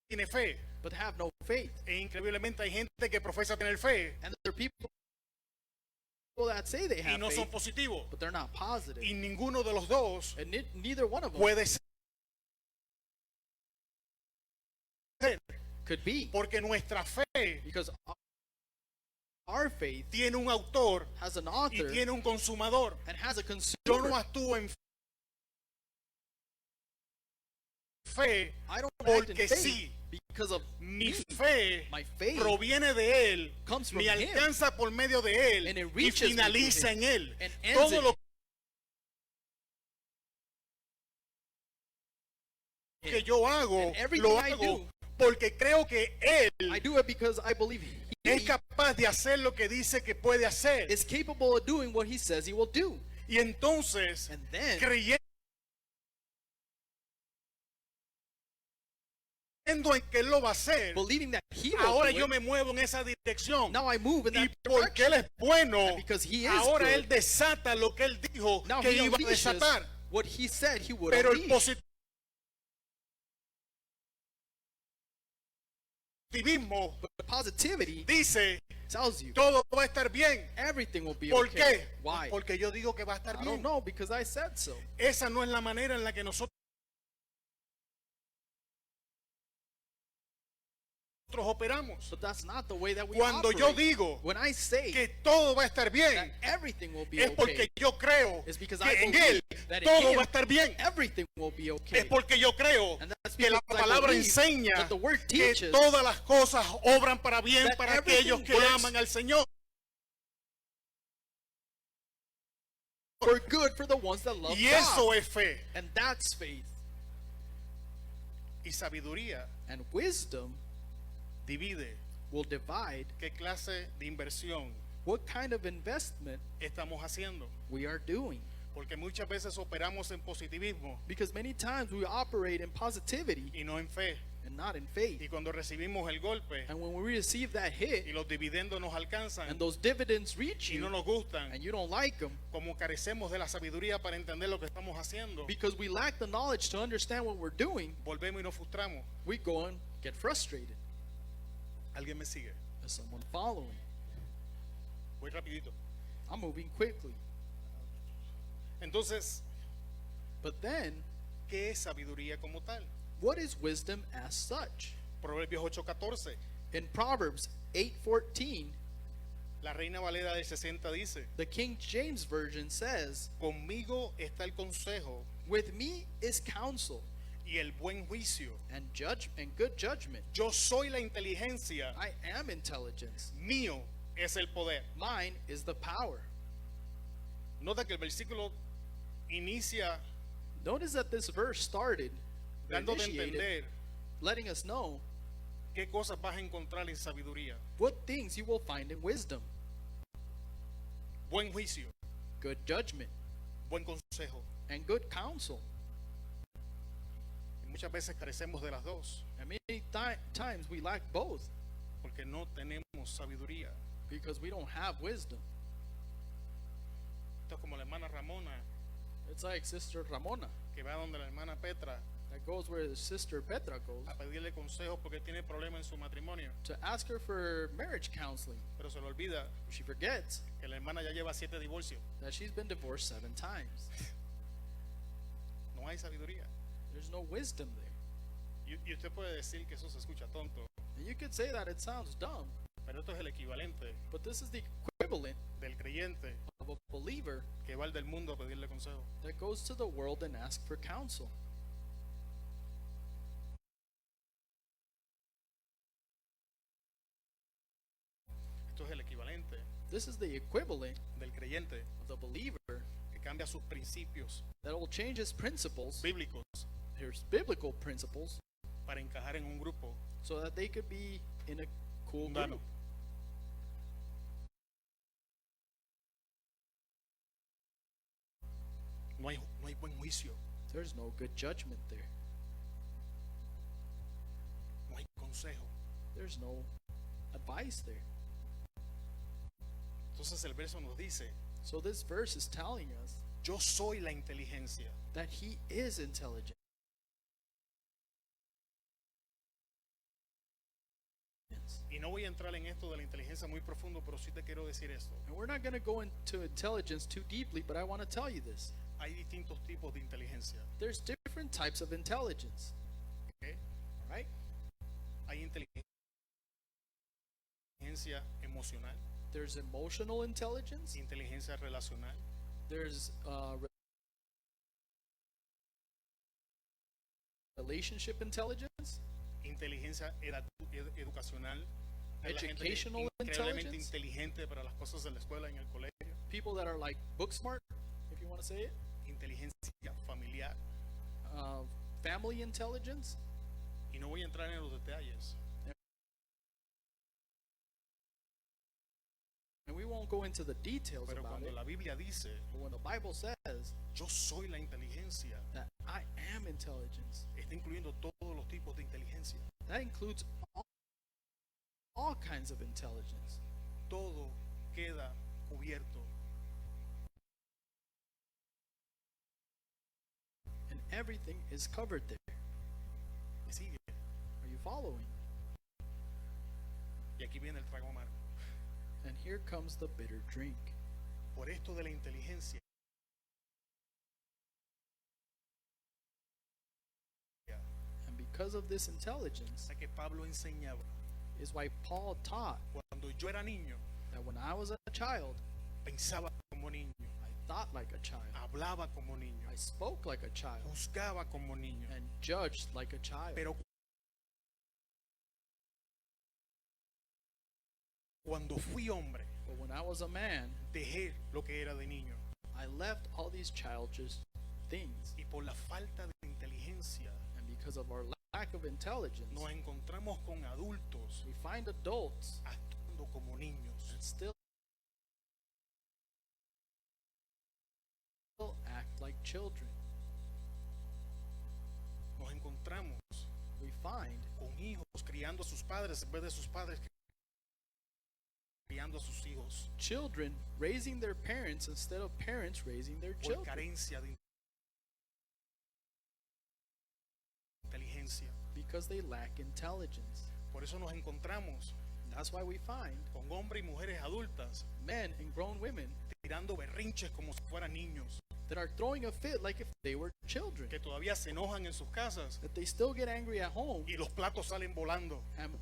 S1: tiene fe.
S2: but have no faith.
S1: E increíblemente hay gente que profesa tener fe
S2: And there are people that say they
S1: y
S2: have
S1: no son
S2: faith,
S1: positivos.
S2: but they're not positive.
S1: Y ninguno de los dos
S2: And neither one of them
S1: puede ser.
S2: could be.
S1: Porque nuestra fe
S2: Because our faith
S1: tiene un autor
S2: has an
S1: y
S2: author
S1: tiene un consumador.
S2: and has a
S1: Yo no
S2: consumer.
S1: actúo en fe
S2: I don't act in
S1: porque
S2: faith
S1: sí.
S2: because of
S1: Mi
S2: me.
S1: fe
S2: My faith
S1: proviene de Él,
S2: comes from
S1: me
S2: Him.
S1: alcanza por medio de Él
S2: And it
S1: y
S2: reaches me
S1: finaliza
S2: through
S1: en
S2: Him
S1: Él.
S2: and ends
S1: Todo
S2: in
S1: lo que yo hago,
S2: And everything
S1: lo
S2: I
S1: hago
S2: do,
S1: porque creo que Él
S2: I do it because I believe
S1: es
S2: He
S1: capaz de hacer lo que dice que puede hacer.
S2: is capable of doing what He says He will do.
S1: Y entonces,
S2: And then,
S1: creyendo en que Él lo va a hacer,
S2: believing that He will
S1: ahora
S2: do
S1: yo
S2: it,
S1: me muevo en esa dirección.
S2: now I move in
S1: Y
S2: that
S1: porque Él
S2: direction.
S1: es bueno,
S2: And because He is
S1: ahora
S2: good,
S1: Él desata lo que Él dijo
S2: Now
S1: que
S2: He
S1: iba a
S2: unleashes
S1: desatar.
S2: what He said He would
S1: Pero el
S2: unleash.
S1: positivismo
S2: But positivity
S1: dice,
S2: tells you
S1: todo va a estar bien.
S2: everything will be
S1: ¿Por
S2: okay.
S1: qué?
S2: Why?
S1: Porque yo digo que va a estar
S2: I
S1: bien.
S2: don't know, because I said so.
S1: Esa no es la manera en la que nosotros operamos.
S2: But that's not the way that we
S1: Cuando
S2: operate.
S1: yo digo
S2: When I say
S1: que todo va a estar
S2: that
S1: bien,
S2: everything will be
S1: es porque
S2: okay,
S1: yo creo
S2: it's because
S1: que
S2: I
S1: en
S2: believe
S1: Él
S2: that in
S1: todo
S2: Him
S1: va a estar bien.
S2: everything will be okay.
S1: Es porque yo creo
S2: And that's
S1: que la
S2: because I
S1: palabra
S2: believe
S1: enseña
S2: that the word
S1: que
S2: teaches
S1: todas las cosas obran para bien
S2: that
S1: para aquellos
S2: everything
S1: que
S2: works
S1: aman al Señor.
S2: for good for the ones that love
S1: Y eso
S2: God.
S1: es fe.
S2: And that's faith.
S1: Y sabiduría
S2: And wisdom
S1: divide
S2: will divide
S1: qué clase de inversión
S2: what kind of investment
S1: estamos haciendo.
S2: we are doing.
S1: Porque muchas veces operamos en positivismo
S2: Because many times we operate in positivity
S1: y no en fe.
S2: and not in faith.
S1: Y cuando recibimos el golpe
S2: And when we receive that
S1: y
S2: hit
S1: los dividendos nos alcanzan
S2: and those dividends reach
S1: y no
S2: you
S1: nos gustan,
S2: and you don't like them
S1: como carecemos de la sabiduría para entender lo que estamos haciendo,
S2: because we lack the knowledge to understand what we're doing,
S1: volvemos y nos frustramos.
S2: we go and get frustrated.
S1: ¿Alguien me sigue?
S2: Is someone following?
S1: Voy rapidito.
S2: I'm moving quickly.
S1: Entonces,
S2: But then,
S1: ¿qué es sabiduría como tal?
S2: what is wisdom as such?
S1: Proverbios 8:14.
S2: In Proverbs 8:14,
S1: La Reina Valera del 60 dice,
S2: the King James Version says,
S1: conmigo está el consejo
S2: "With me is counsel
S1: y el buen juicio.
S2: and good judgment.
S1: Yo soy la inteligencia,
S2: I am intelligence.
S1: mío es el poder."
S2: Mine is the power."
S1: Nota que el versículo inicia
S2: Notice that this verse started,
S1: dando de
S2: initiated,
S1: entender
S2: letting us know
S1: qué cosas vas a encontrar en sabiduría.
S2: what things you will find in wisdom.
S1: Buen juicio,
S2: Good judgment
S1: buen consejo.
S2: and good counsel.
S1: Y muchas veces carecemos de las dos
S2: And many times we lack both
S1: porque no tenemos sabiduría.
S2: because we don't have wisdom.
S1: Esto es como la hermana Ramona
S2: It's like Sister Ramona
S1: que va donde la hermana Petra
S2: that goes where the Sister Petra goes
S1: a pedirle consejos porque tiene problemas en su matrimonio,
S2: to ask her for marriage counseling.
S1: pero se le olvida
S2: She forgets
S1: que la hermana ya lleva 7 divorcios.
S2: that she's been divorced 7 times.
S1: No hay sabiduría.
S2: There's no wisdom there.
S1: Y usted puede decir que eso se escucha tonto,
S2: And you could say that it sounds dumb,
S1: pero esto es el equivalente
S2: but this is the equivalent
S1: del creyente
S2: of a believer
S1: que va al del mundo a pedirle consejo.
S2: that goes to the world and asks for counsel.
S1: Esto es el equivalente
S2: This is the equivalent
S1: del creyente
S2: of the believer
S1: que cambia sus principios
S2: that will change his principles,
S1: bíblicos
S2: his biblical principles,
S1: para encajar en un grupo
S2: so that they could be in a cool
S1: mundano.
S2: group.
S1: No hay buen juicio,
S2: There's no good judgment there.
S1: no hay consejo.
S2: There's no advice there.
S1: Entonces el verso nos dice,
S2: So this verse is telling us
S1: yo soy la inteligencia.
S2: that he is intelligent.
S1: Y no voy a entrar en esto de la inteligencia muy profundo, pero sí te quiero decir esto.
S2: And we're not going to go into intelligence too deeply, but I want to tell you this.
S1: Hay distintos tipos de inteligencia.
S2: There's different types of intelligence,
S1: ¿Ok?
S2: right?
S1: Hay inteligencia emocional,
S2: There's emotional intelligence.
S1: inteligencia relacional,
S2: There's relationship intelligence,
S1: inteligencia educacional. Es la gente que es
S2: Educational
S1: increíblemente
S2: intelligence.
S1: inteligente para las cosas de la escuela, en el colegio.
S2: People that are like book smart, if you want to say it.
S1: Inteligencia familiar.
S2: Family intelligence.
S1: Y no voy a entrar en los detalles,
S2: And we won't go into the details
S1: pero
S2: about
S1: cuando
S2: it.
S1: la Biblia dice,
S2: But when the Bible says
S1: yo soy la inteligencia,
S2: that I am intelligence,
S1: está incluyendo todos los tipos de inteligencia.
S2: that includes all kinds of intelligence.
S1: Todo queda cubierto.
S2: And everything is covered there.
S1: Me sigue.
S2: Are you following?
S1: Y aquí viene el trago amargo.
S2: And here comes the bitter drink.
S1: Por esto de la inteligencia,
S2: And because of this intelligence
S1: que Pablo enseñaba.
S2: is why Paul taught
S1: Cuando yo era niño,
S2: that when I was a child,
S1: pensaba como niño,
S2: I thought like a child.
S1: hablaba como niño,
S2: I spoke like a child
S1: juzgaba como niño.
S2: and judged like a child.
S1: Pero cuando fui hombre,
S2: But when I was a man,
S1: dejé lo que era de niño.
S2: I left all these childish things.
S1: Y por la falta de inteligencia,
S2: And because of our lack of intelligence,
S1: nos encontramos con adultos
S2: we find adults
S1: actuando como niños.
S2: that still act like children.
S1: Nos encontramos
S2: We find
S1: con hijos criando a sus padres en vez de sus padres criando a sus hijos
S2: children raising their parents instead of parents raising their
S1: por
S2: children
S1: carencia de inteligencia.
S2: because they lack intelligence.
S1: Por eso nos encontramos
S2: That's why we find
S1: con hombres y mujeres adultas
S2: men and grown women
S1: tirando berrinches como si fueran niños,
S2: that are throwing a fit like if they were children,
S1: que todavía se enojan en sus casas
S2: that they still get angry at home
S1: y los platos salen volando
S2: and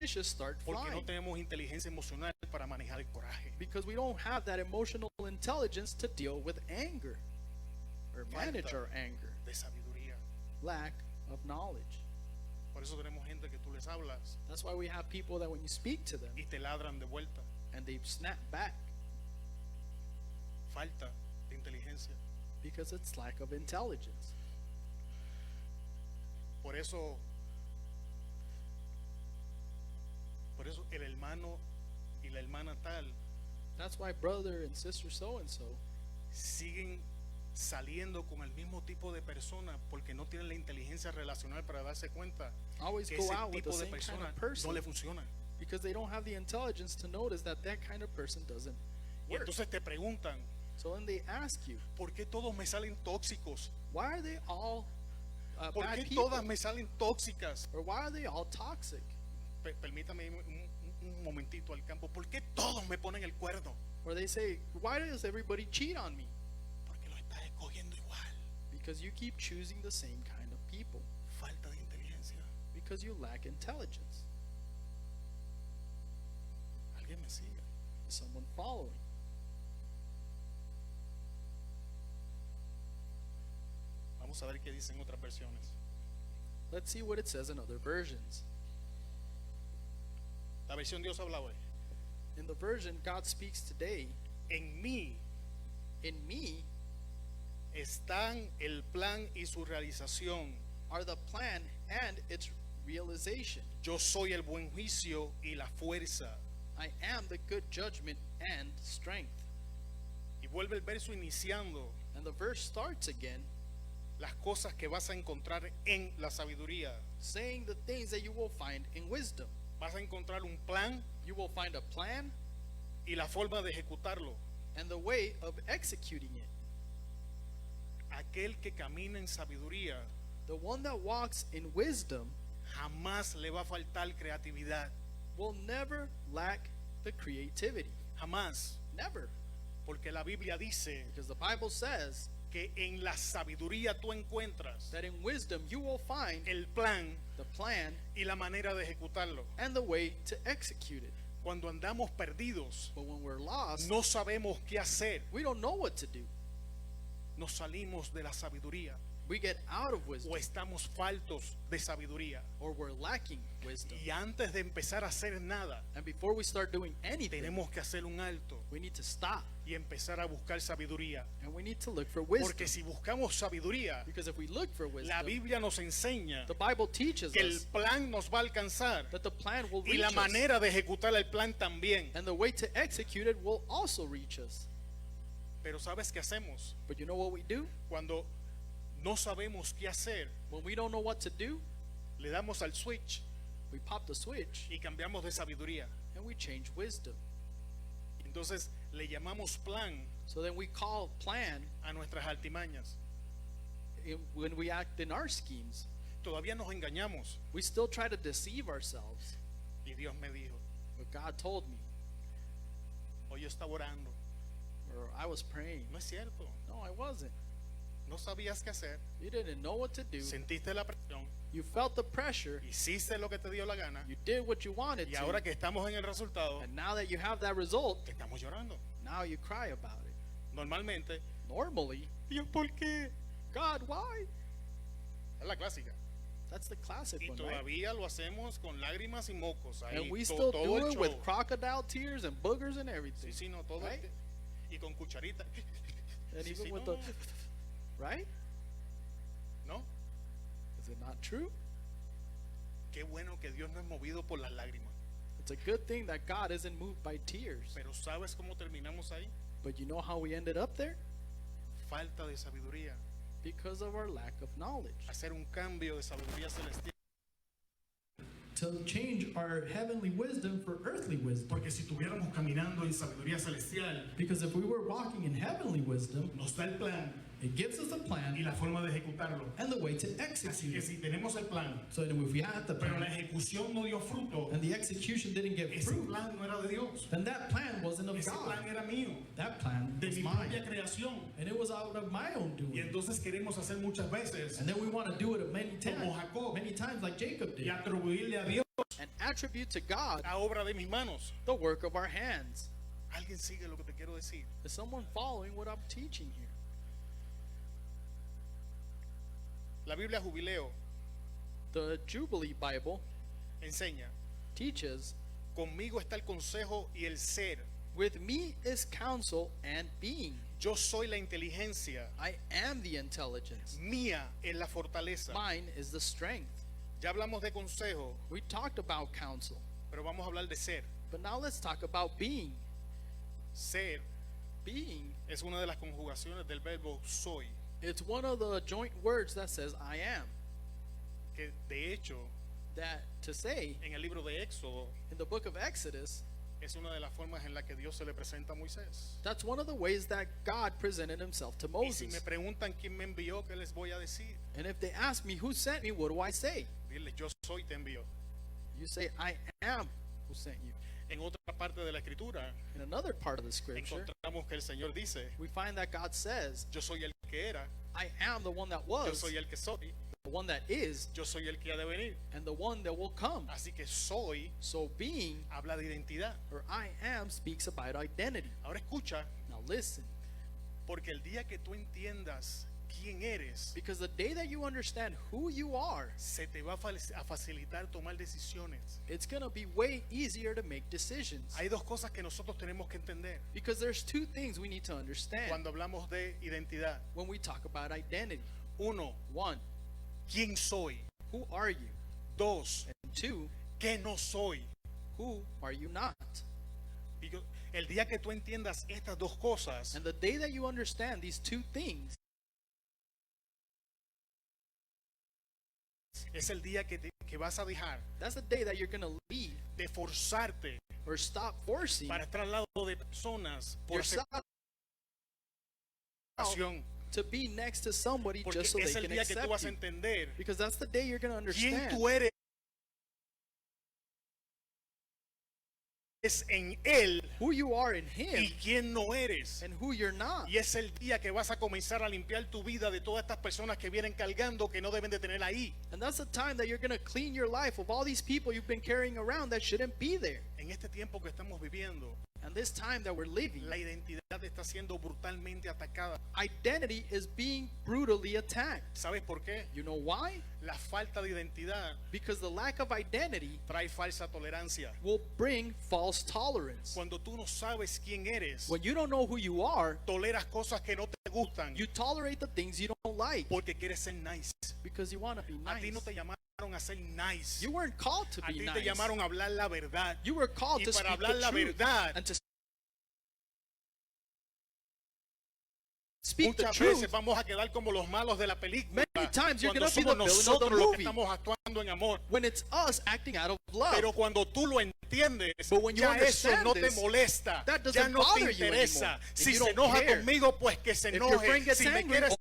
S2: dishes start
S1: porque no
S2: flying
S1: tenemos inteligencia emocional para manejar el coraje.
S2: because we don't have that emotional intelligence to deal with anger or manage
S1: Falta
S2: our anger.
S1: de sabiduría.
S2: Lack of knowledge.
S1: Por eso tenemos gente que tú les hablas
S2: That's why we have people that when you speak to them
S1: y te ladran de vuelta.
S2: and they snap back
S1: Falta de inteligencia.
S2: because it's lack of intelligence.
S1: Por eso el hermano y la hermana tal
S2: That's why brother and sister so and so
S1: siguen saliendo con el mismo tipo de persona porque no tienen la inteligencia relacional para darse cuenta
S2: always
S1: que
S2: go
S1: ese
S2: out with the
S1: tipo de
S2: same kind
S1: persona
S2: of
S1: no
S2: person
S1: le funciona.
S2: because they don't have the intelligence to notice that that kind of person doesn't
S1: Y
S2: work.
S1: entonces te preguntan,
S2: So then they ask you,
S1: ¿por qué todos me salen tóxicos?
S2: why are they all
S1: ¿Por
S2: bad
S1: qué
S2: people?
S1: todas me salen tóxicas?
S2: Or why are they all toxic?
S1: Permítame un momentito al campo. ¿Por qué todos me ponen el cuerno?
S2: Or they say, why does everybody cheat on me?
S1: Porque lo estás escogiendo igual.
S2: Because you keep choosing the same kind of people.
S1: Falta de inteligencia.
S2: Because you lack intelligence.
S1: Alguien me sigue.
S2: Is someone following?
S1: Vamos a ver qué dicen otras versiones.
S2: Let's see what it says in other versions.
S1: La versión Dios habla hoy.
S2: In the version God speaks today,
S1: En mí
S2: in me
S1: están el plan y su realización.
S2: are the plan and its realization.
S1: Yo soy el buen juicio y la fuerza.
S2: I am the good judgment and strength.
S1: Y vuelve el verso iniciando
S2: And the verse starts again
S1: las cosas que vas a encontrar en la sabiduría.
S2: saying the things that you will find in wisdom.
S1: Vas a encontrar un plan
S2: You will find a plan
S1: y la forma de ejecutarlo.
S2: and the way of executing it.
S1: Aquel que camina en sabiduría
S2: The one that walks in wisdom
S1: jamás le va a faltar creatividad.
S2: will never lack the creativity.
S1: Jamás.
S2: Never.
S1: Porque la Biblia dice
S2: Because the Bible says
S1: que en la sabiduría tú encuentras
S2: that in wisdom you will find
S1: el plan
S2: the plan
S1: y la manera de ejecutarlo.
S2: and the way to execute it.
S1: Cuando andamos perdidos,
S2: But when we're lost,
S1: no sabemos qué hacer.
S2: we don't know what to do.
S1: Nos salimos de la sabiduría
S2: we get out of wisdom,
S1: o estamos faltos de sabiduría.
S2: or we're lacking wisdom.
S1: Y antes de empezar a hacer nada,
S2: And before we start doing anything,
S1: tenemos que hacer un alto
S2: we need to stop
S1: y empezar a buscar sabiduría.
S2: and we need to look for wisdom.
S1: Porque si buscamos sabiduría,
S2: Because if we look for
S1: la
S2: wisdom,
S1: Biblia nos enseña
S2: the Bible teaches
S1: que el
S2: us
S1: plan nos va a alcanzar
S2: that the plan will
S1: y
S2: reach
S1: la
S2: us,
S1: manera de ejecutar el plan también.
S2: and the way to execute it will also reach us.
S1: Pero ¿sabes qué hacemos?
S2: But you know what we do?
S1: Cuando no sabemos qué hacer,
S2: When we don't know what to do,
S1: le damos al switch
S2: we pop the switch
S1: y cambiamos de sabiduría.
S2: and we change wisdom.
S1: Entonces le llamamos plan
S2: So then we call plan
S1: a nuestras artimañas.
S2: when we act in our schemes.
S1: Todavía nos engañamos.
S2: We still try to deceive ourselves.
S1: Y Dios me dijo,
S2: But God told me,
S1: hoy yo estaba orando.
S2: or I was praying.
S1: No es cierto.
S2: No, I wasn't.
S1: No sabías qué hacer.
S2: You didn't know what to do.
S1: Sentiste la presión.
S2: You felt the pressure.
S1: Hiciste lo que te dio la gana.
S2: You did what you wanted
S1: Y ahora
S2: to.
S1: que estamos en el resultado,
S2: And now that you have that result,
S1: estamos llorando.
S2: now you cry about it.
S1: Normalmente,
S2: Normally,
S1: Dios, ¿por qué?
S2: God, why?
S1: Es la clásica.
S2: That's the classic
S1: Y
S2: one, right?
S1: todavía lo hacemos con lágrimas y mocos. Ahí,
S2: And we
S1: to-
S2: still
S1: todo
S2: do
S1: el
S2: it
S1: show.
S2: with crocodile tears and boogers and everything.
S1: Sí, sí, no, todo.
S2: Right?
S1: Y con cucharita.
S2: And
S1: Sí,
S2: even
S1: sí,
S2: with
S1: no,
S2: the, right?
S1: no.
S2: Is it not true?
S1: Qué bueno que Dios no es movido por las lágrimas.
S2: It's a good thing that God isn't moved by tears.
S1: Pero ¿sabes cómo terminamos ahí?
S2: But you know how we ended up there?
S1: Falta de sabiduría.
S2: Because of our lack of knowledge.
S1: Hacer un cambio de sabiduría celestial.
S3: To change our heavenly wisdom for earthly wisdom.
S1: Porque si estuviéramos caminando en sabiduría celestial,
S3: Because if we were walking in heavenly wisdom,
S1: nos da el plan
S3: it gives us a
S1: y
S3: plan
S1: la forma de ejecutarlo.
S3: and the way to
S1: Así
S3: execute
S1: que
S3: it.
S1: si tenemos el plan,
S3: So that if we had the
S1: pero la
S3: plan
S1: ejecución no dio fruto,
S3: and the execution didn't give
S1: ese
S3: fruit,
S1: plan no era de Dios.
S3: then that plan wasn't of
S1: Ese
S3: God.
S1: plan era mío,
S3: That plan
S1: de
S3: was
S1: mi
S3: mine.
S1: propia creación.
S3: And it was out of my own
S1: Y
S3: doing.
S1: entonces queremos hacer muchas veces
S3: And then we want to do it
S1: Como Jacob.
S3: many times like Jacob
S1: y
S3: did.
S1: atribuirle a Dios
S2: And attribute to God
S1: la obra de mis manos.
S2: the work of our hands.
S1: ¿Alguien sigue lo que te quiero decir?
S2: Is someone following what I'm teaching here?
S1: La Biblia Jubileo
S2: The Jubilee Bible
S1: enseña,
S2: teaches,
S1: conmigo está el consejo y el ser.
S2: with me is counsel and being.
S1: Yo soy la inteligencia,
S2: I am the intelligence.
S1: mía es la fortaleza.
S2: Mine is the strength.
S1: Ya hablamos de consejo,
S2: We talked about counsel,
S1: pero vamos a hablar de ser.
S2: but now let's talk about being.
S1: Ser
S2: Being,
S1: es una de las conjugaciones del verbo soy,
S2: it's one of the joint words that says I am.
S1: que de hecho
S2: That to say
S1: en el libro de Éxodo
S2: in the book of Exodus,
S1: es una de las formas en la que Dios se le presenta a Moisés.
S2: that's one of the ways that God presented himself to
S1: Y si me
S2: Moses.
S1: preguntan quién me envió, ¿qué les voy a decir?
S2: And if they ask me who sent me, what do I say?
S1: Dile, yo soy te envió.
S2: You say, I am who sent you.
S1: En otra parte de la escritura
S2: In another part of the scripture,
S1: encontramos que el Señor dice,
S2: we find that God says,
S1: yo soy el que era,
S2: I am the one that
S1: yo
S2: was,
S1: soy el que soy,
S2: the one that is,
S1: yo soy el que ha de venir.
S2: and the one that will come.
S1: Así que soy
S2: So being,
S1: habla de identidad.
S2: or I am, speaks about identity.
S1: Ahora escucha,
S2: Now listen,
S1: porque el día que tú entiendas quién eres,
S2: because the day that you understand who you are,
S1: se te va a facilitar tomar decisiones.
S2: it's going to be way easier to make decisions.
S1: Hay dos cosas que nosotros tenemos que entender
S2: Because there's two things we need to understand
S1: cuando hablamos de identidad.
S2: when we talk about identity.
S1: Uno,
S2: One,
S1: ¿quién soy?
S2: who are you?
S1: Dos,
S2: And two,
S1: ¿qué no soy?
S2: who are you not?
S1: Y el día que tú entiendas estas dos cosas,
S2: And the day that you understand these two things,
S1: es el día que vas a dejar
S2: that's the day that you're going to leave
S1: de forzarte
S2: or stop forcing
S1: para estar al lado de personas por
S2: yourself
S1: aceptación.
S2: to be next to somebody
S1: Porque
S2: just so
S1: es
S2: they
S1: el
S2: can
S1: día que tú
S2: accept
S1: vas a
S2: you.
S1: entender
S2: Because that's the day you're going to
S1: quién
S2: understand
S1: tú eres en Él
S2: who you are in
S1: y
S2: Him
S1: quién no eres.
S2: and who you're not.
S1: Y es el día que vas a comenzar a limpiar tu vida de todas estas personas que vienen cargando que no deben de tener ahí.
S2: And that's the time that you're going to clean your life of all these people you've been carrying around that shouldn't be there.
S1: En este tiempo que estamos viviendo,
S2: And this time that we're living,
S1: la identidad está siendo brutalmente atacada.
S2: identity is being brutally attacked.
S1: ¿Sabes por qué?
S2: You know why?
S1: La falta de identidad
S2: Because the lack of identity
S1: trae falsa tolerancia.
S2: will bring false tolerance.
S1: Cuando tú no sabes quién eres,
S2: When you don't know who you are,
S1: toleras cosas que no te gustan
S2: you tolerate the things you don't like
S1: porque quieres ser nice.
S2: because you want to be
S1: A ti no
S2: nice.
S1: te llamaron a ser nice.
S2: You weren't called to
S1: A
S2: be
S1: ti
S2: nice.
S1: te llamaron a hablar la verdad.
S2: You were called
S1: Y
S2: to
S1: para
S2: speak
S1: hablar la
S2: the truth
S1: verdad,
S2: and to speak the
S1: muchas
S2: truth.
S1: veces vamos a quedar como los malos de la película.
S2: Many times you're
S1: Cuando
S2: gonna be
S1: somos
S2: the villain of the
S1: nosotros los que
S2: movie.
S1: estamos actuando en amor.
S2: When it's us acting out of love.
S1: Pero cuando tú lo entiendes,
S2: But when you
S1: ya eso
S2: understand
S1: no te
S2: this,
S1: molesta,
S2: that doesn't
S1: ya no te
S2: bother you
S1: interesa.
S2: anymore. If
S1: Si
S2: you
S1: se
S2: don't
S1: enoja
S2: care,
S1: conmigo, pues que se
S2: if your friend
S1: enoje.
S2: gets
S1: Si me
S2: angry,
S1: quieres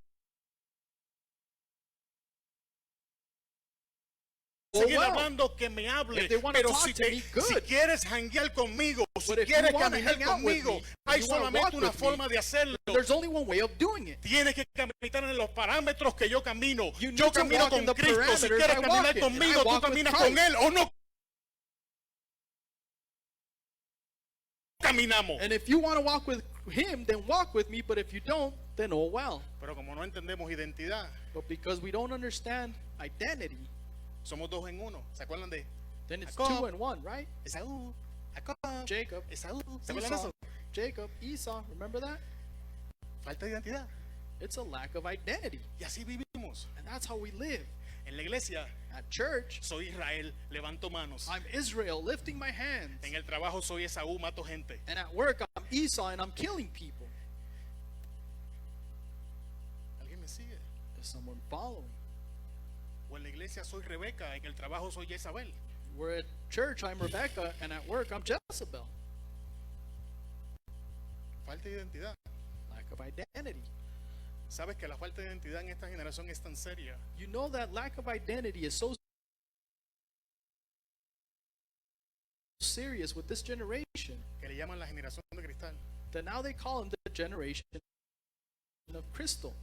S2: oh
S1: seguir
S2: well.
S1: hablando, que me hable.
S2: If they wanna
S1: Pero
S2: talk
S1: si,
S2: to me, good.
S1: si quieres janguear conmigo, si
S2: But if you
S1: quieres
S2: wanna
S1: caminar
S2: hang out with
S1: conmigo,
S2: me,
S1: hay
S2: you wanna
S1: solamente
S2: walk
S1: una
S2: with me,
S1: forma de hacerlo.
S2: There's only one way of doing it.
S1: Tienes que caminar en los parámetros que yo camino.
S2: You need
S1: Yo
S2: to
S1: camino
S2: walk in
S1: con
S2: the
S1: Cristo. Si
S2: parameters
S1: quieres
S2: I walk
S1: caminar
S2: in, and
S1: conmigo,
S2: I
S1: tú
S2: walk with
S1: caminas
S2: Christ.
S1: con Él o no caminamos.
S2: And if you want to walk with him, then walk with me. But if you don't, then oh well.
S1: Pero como no entendemos identidad,
S2: But because we don't understand identity,
S1: somos dos en uno. ¿Se acuerdan de
S2: then it's
S1: Jacob,
S2: 2 and 1, right?
S1: Esaú, Jacob,
S2: Jacob,
S1: Esaú? ¿Se acuerdan de
S2: Esau,
S1: eso?
S2: Jacob, Esau. Remember that?
S1: Falta de identidad.
S2: It's a lack of identity.
S1: Y así vivimos.
S2: And that's how we live.
S1: En la iglesia,
S2: At church,
S1: soy Israel, levanto manos.
S2: I'm Israel, lifting my hands.
S1: En el trabajo soy Esaú, mato gente.
S2: And at work, I'm Esau, and I'm killing people.
S1: ¿Alguien me sigue?
S2: Is someone following?
S1: O en la iglesia soy Rebeca, en el trabajo soy Jezabel.
S2: We're at church, I'm Rebecca, and at work, I'm Jezebel.
S1: Falta de identidad.
S2: Lack of identity.
S1: ¿Sabes que la falta de identidad en esta generación es tan seria
S2: You know that lack of identity is so serious with this generation
S1: que le llaman la generación de cristal?
S2: that now they call them the generation of crystal.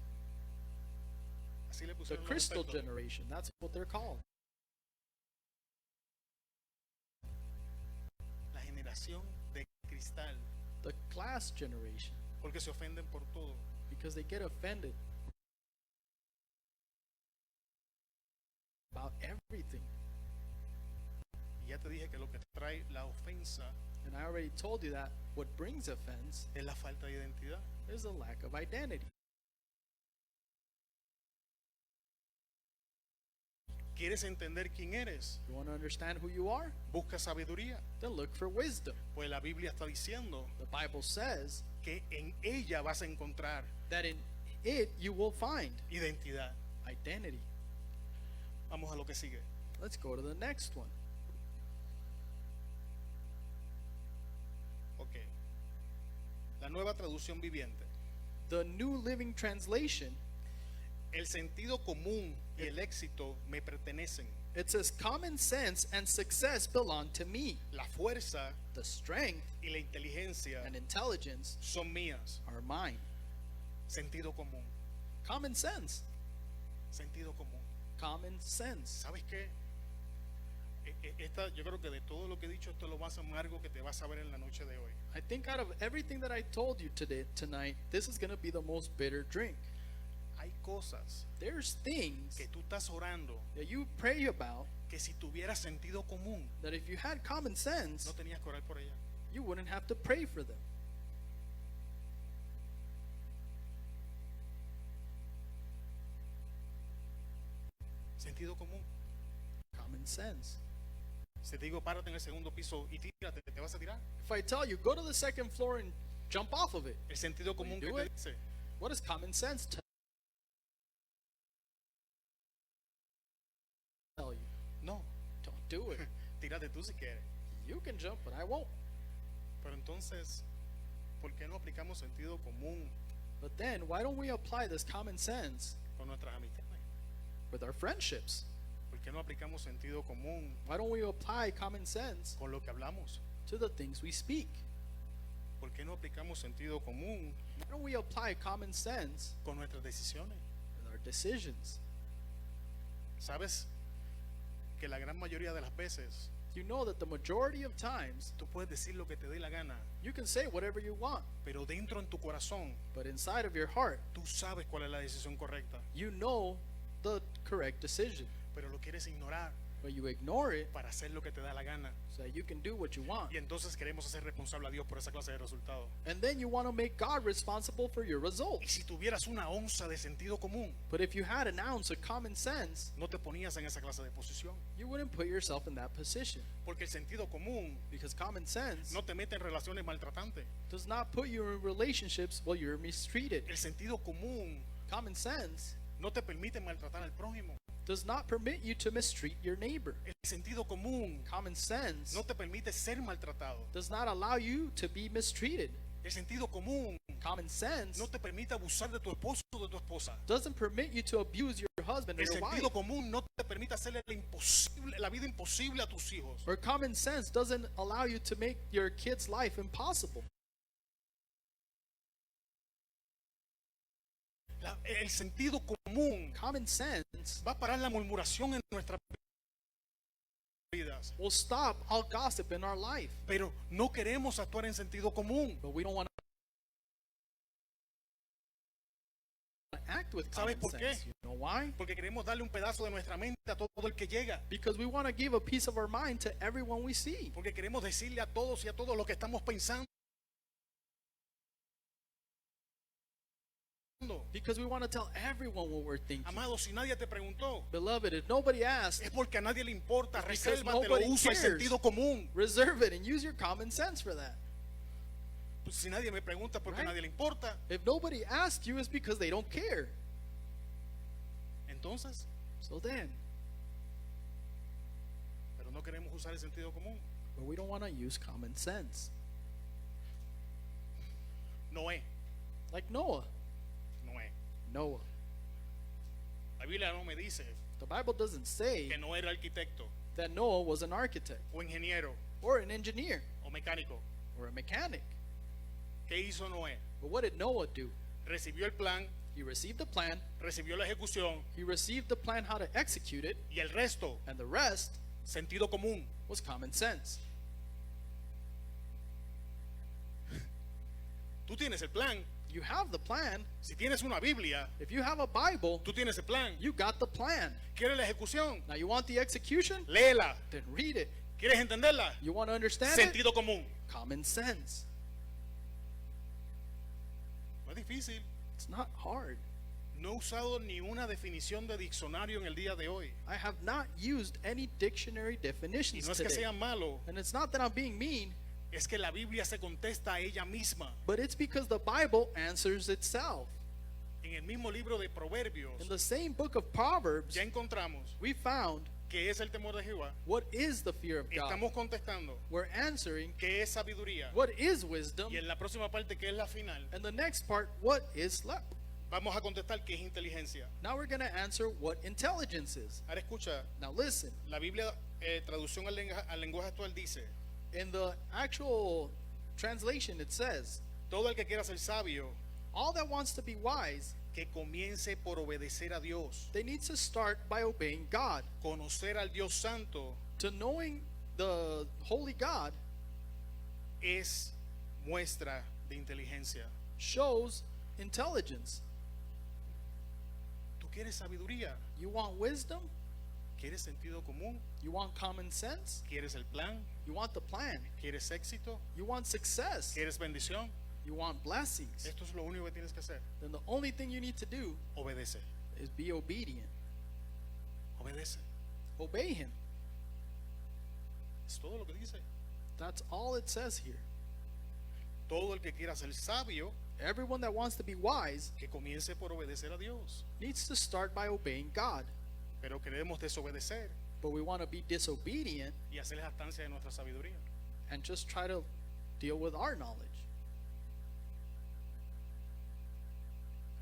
S1: Así le
S2: The
S1: pusieron los
S2: crystal
S1: expertos.
S2: generation. That's what they're called.
S1: La generación de cristal,
S2: The class generation.
S1: porque se ofenden por todo.
S2: Because they get offended about everything.
S1: Y ya te dije que lo que trae la ofensa
S2: And I already told you that what brings offense
S1: es la falta de identidad.
S2: is a lack of identity.
S1: ¿Quieres entender quién eres?
S2: You want to understand who you are?
S1: Busca sabiduría.
S2: Then look for wisdom.
S1: Pues la Biblia está diciendo
S2: The Bible says
S1: que en ella vas a encontrar
S2: that in it you will find
S1: identidad.
S2: identity.
S1: Vamos a lo que sigue.
S2: Let's go to the next one.
S1: Ok. La nueva traducción viviente.
S2: The New Living Translation,
S1: El sentido común y el éxito me pertenecen.
S2: it says, common sense and success belong to me.
S1: La fuerza
S2: The strength
S1: y la inteligencia
S2: and intelligence
S1: son mías.
S2: are mine.
S1: Sentido común.
S2: Common sense.
S1: Sentido común.
S2: Common sense.
S1: ¿Sabes qué? Yo creo que de todo lo que he dicho, esto es lo más amargo que te vas a ver en la noche de hoy.
S2: I think out of everything that I told you tonight, this is going to be the most bitter drink.
S1: Hay cosas
S2: There's things
S1: que tú estás orando
S2: that you pray about
S1: que si tuvieras sentido común,
S2: that if you had common sense,
S1: no tenías que orar por ella.
S2: you wouldn't have to pray for them.
S1: Sentido común.
S2: Common sense.
S1: Si te digo, párate en el segundo piso y tírate, ¿te vas a tirar?
S2: If I tell you, go to the second floor and jump off of it,
S1: El sentido común que
S2: do
S1: te
S2: it?
S1: dice,
S2: what does common sense tell you?
S1: no,
S2: Don't do it.
S1: tírate tú si quieres.
S2: You can jump, but I won't.
S1: Pero entonces, ¿por qué no aplicamos sentido común
S2: But then, why don't we apply this common sense
S1: con nuestras amistades?
S2: with our friendships?
S1: ¿Por qué no aplicamos sentido común
S2: Why don't we apply common sense
S1: con lo que hablamos?
S2: to the things we speak?
S1: ¿Por qué no aplicamos sentido común
S2: Why don't we apply common sense
S1: con nuestras decisiones?
S2: with our decisions?
S1: ¿Sabes que la gran mayoría de las veces
S2: you know that the majority of times
S1: tú puedes decir lo que te dé la gana,
S2: you can say whatever you want,
S1: pero dentro en tu corazón
S2: but inside of your heart,
S1: tú sabes cuál es la decisión correcta,
S2: you know the correct decision,
S1: pero lo quieres ignorar
S2: but you ignore it
S1: para hacer lo que te da la gana.
S2: so that you can do what you want.
S1: Y entonces queremos hacer responsable a Dios por esa clase de resultados.
S2: And then you want to make God responsible for your
S1: Y
S2: results.
S1: si tuvieras una onza de sentido común,
S2: But if you had an ounce of common sense,
S1: no te ponías en esa clase de posición.
S2: you wouldn't put yourself in that position.
S1: Porque el sentido común
S2: Because common sense
S1: no te mete en relaciones maltratantes.
S2: does not put you in relationships while you're mistreated.
S1: El sentido común
S2: Common sense
S1: no te permite maltratar al prójimo.
S2: does not permit you to mistreat your neighbor.
S1: El sentido común
S2: Common sense
S1: no te permite ser maltratado.
S2: does not allow you to be mistreated.
S1: El sentido común
S2: Common sense
S1: no te permite abusar de tu esposo o de tu esposa.
S2: doesn't permit you to abuse your husband or
S1: El
S2: your wife.
S1: sentido común no te permite hacerle la vida imposible a tus hijos.
S2: Or common sense doesn't allow you to make your kid's life impossible.
S1: El sentido común
S2: Common sense
S1: va a parar la murmuración en nuestras vidas.
S2: will stop all gossip in our life.
S1: Pero no queremos actuar en sentido común.
S2: But we don't want to act with
S1: ¿Sabes
S2: common
S1: por qué?
S2: sense. You know why?
S1: Porque queremos darle un pedazo de nuestra mente a todo el que llega.
S2: Because we want to give a piece of our mind to everyone we see.
S1: Porque queremos decirle a todos y a todos lo que estamos pensando.
S2: Because we want to tell everyone what we're thinking.
S1: Amado, si nadie te preguntó,
S2: Beloved, if nobody asked,
S1: es porque a nadie le importa.
S2: Because
S1: Resérvatelo,
S2: nobody
S1: usa el
S2: cares.
S1: sentido común.
S2: reserve it and use your common sense for that.
S1: Pues si nadie me pregunta, porque a
S2: Right.
S1: nadie le importa.
S2: If nobody asked you, it's because they don't care.
S1: Entonces,
S2: So then,
S1: pero no queremos usar el sentido común.
S2: but we don't want to use common sense.
S1: Noé,
S2: Like Noah.
S1: Noé.
S2: Noah.
S1: La Biblia no me dice
S2: The Bible doesn't say
S1: que no era arquitecto,
S2: that Noah was an architect
S1: o ingeniero,
S2: or an engineer
S1: o mecánico.
S2: or a mechanic.
S1: ¿Qué hizo Noé?
S2: But what did Noah do?
S1: Recibió el plan,
S2: He received the plan,
S1: recibió la ejecución
S2: he received the plan how to execute it,
S1: y el resto,
S2: and the rest
S1: sentido común.
S2: was common sense.
S1: Tú tienes el plan.
S2: You have the plan.
S1: Si tienes una Biblia,
S2: If you have a Bible,
S1: tú tienes el plan.
S2: you got the plan.
S1: ¿Quieres la ejecución?
S2: Now you want the execution?
S1: Léela.
S2: Then read it.
S1: ¿Quieres entenderla?
S2: You want to understand it?
S1: Sentido común.
S2: Common sense.
S1: No es difícil.
S2: It's not hard.
S1: No he usado ni una definición de diccionario en el día de hoy.
S2: I have not used any dictionary
S1: Y
S2: definitions
S1: no es que
S2: today.
S1: sea malo,
S2: And it's not that I'm being mean,
S1: es que la Biblia se contesta a ella misma.
S2: but it's because the Bible answers itself.
S1: En el mismo libro de Proverbios
S2: In the same book of Proverbs,
S1: ya encontramos
S2: we found
S1: qué es el temor de Jehová.
S2: what is the fear of God.
S1: Estamos contestando
S2: We're answering
S1: qué es sabiduría.
S2: what is wisdom.
S1: Y en la próxima parte, que es la final,
S2: And the next part, what is love?
S1: vamos a contestar qué es inteligencia.
S2: Now we're going to answer what intelligence is.
S1: Ahora escucha,
S2: Now listen,
S1: la Biblia, traducción al lenguaje actual dice,
S2: in the actual translation it says,
S1: todo el que quiera ser sabio,
S2: all that wants to be wise,
S1: que comience por obedecer a Dios,
S2: they need to start by obeying God.
S1: conocer al Dios Santo
S2: To knowing the holy God
S1: es muestra de inteligencia.
S2: shows intelligence.
S1: ¿Tú quieres sabiduría?
S2: You want wisdom?
S1: ¿Quieres sentido común?
S2: You want common sense?
S1: ¿Quieres el plan?
S2: You want the plan?
S1: ¿Quieres éxito?
S2: You want success?
S1: ¿Quieres bendición?
S2: You want blessings?
S1: Esto es lo único que tienes que hacer.
S2: Then the only thing you need to do
S1: Obedece.
S2: is be obedient.
S1: Obedece.
S2: Obey Him.
S1: Es todo lo que dice.
S2: That's all it says here.
S1: Todo el que quiera ser sabio,
S2: Everyone that wants to be wise
S1: que comience por obedecer a Dios.
S2: needs to start by obeying God.
S1: Pero queremos desobedecer
S2: But we want to be disobedient
S1: y hacer jactancia de nuestra sabiduría.
S2: and just try to deal with our knowledge.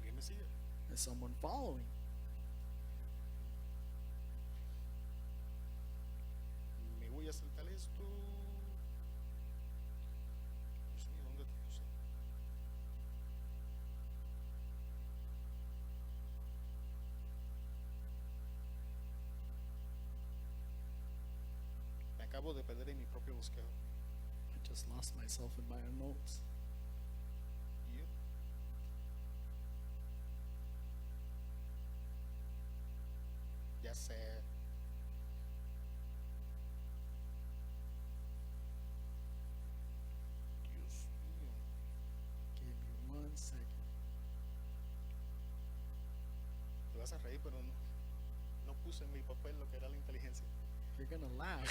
S1: ¿Alguien me sigue?
S2: Is someone following?
S1: Me voy a saltar esto. Dios mío, ¿dónde te puse? acabo de perder en mi propio bosquejo.
S2: I just lost myself in my own notes.
S1: ¿Y yo? Ya sé. Dios mío.
S2: Give me 1 second.
S1: Te vas a reír, pero no puse en mi papel lo que era la inteligencia.
S2: You're gonna laugh,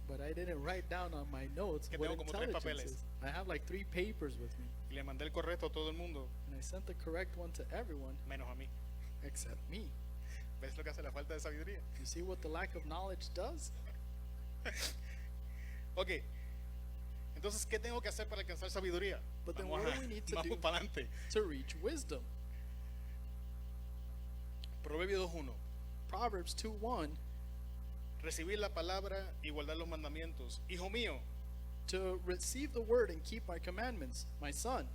S2: but I didn't write down on my notes
S1: Que
S2: what
S1: tengo como 3
S2: intelligence
S1: papeles.
S2: is. I have like 3 papers with me,
S1: Y le mandé el correcto a todo el mundo,
S2: and I sent the correct one to everyone
S1: menos a mí.
S2: except me.
S1: ¿Ves lo que hace la falta de sabiduría?
S2: You see what the lack of knowledge does?
S1: Ok. Entonces, ¿qué tengo que hacer para alcanzar sabiduría?
S2: But then
S1: Vamos
S2: what do we need to
S1: vamos
S2: do?
S1: para adelante.
S2: To reach wisdom.
S1: Proverbios 2:1.
S2: Proverbs 2:1,
S1: Recibir la palabra y guardar los mandamientos. Hijo mío,
S2: to receive the word and keep my commandments. My son,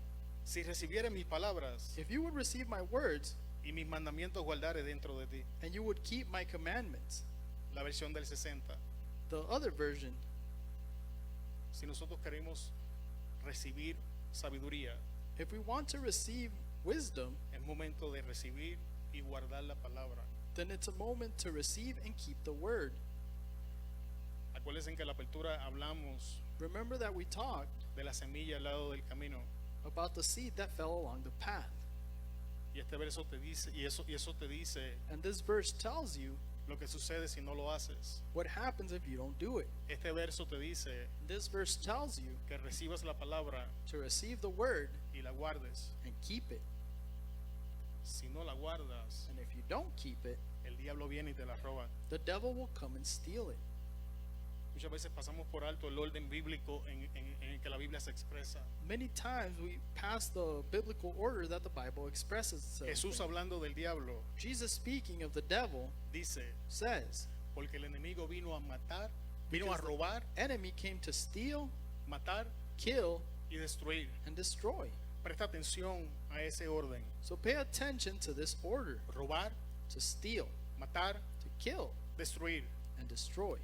S1: si recibieres mis palabras
S2: if you would receive my words
S1: y mis mandamientos guardare dentro de ti.
S2: and you would keep my commandments.
S1: La versión del 60.
S2: The other version,
S1: Si nosotros queremos recibir sabiduría,
S2: if we want to receive wisdom,
S1: es momento de recibir y guardar la palabra.
S2: then it's a moment to receive and keep the word.
S1: Acuérdense que en la apertura hablamos
S2: Remember that we talked
S1: de la semilla al lado del camino.
S2: about the seed that fell along the path.
S1: Y este verso te dice, y eso te dice
S2: And this verse tells you
S1: lo que sucede si no lo haces.
S2: what happens if you don't do it.
S1: Este verso te dice
S2: This verse tells you
S1: que recibas la palabra
S2: to receive the word
S1: y la guardes.
S2: and keep it.
S1: Si no la guardas,
S2: And if you don't keep it,
S1: el diablo viene y te la roba.
S2: the devil will come and steal it.
S1: Muchas veces pasamos por alto el orden bíblico en el que la Biblia se expresa.
S2: Many times we pass the biblical order that the Bible expresses itself
S1: Jesús
S2: in.
S1: hablando del diablo
S2: Jesus, speaking of the devil,
S1: dice,
S2: says,
S1: porque el enemigo vino a matar, vino a
S2: Because the
S1: robar,
S2: enemy came to steal,
S1: matar
S2: kill,
S1: y destruir.
S2: and destroy.
S1: Presta atención a ese orden.
S2: So pay attention to this order:
S1: Robar,
S2: to steal,
S1: matar,
S2: to kill,
S1: destruir.
S2: and destroy.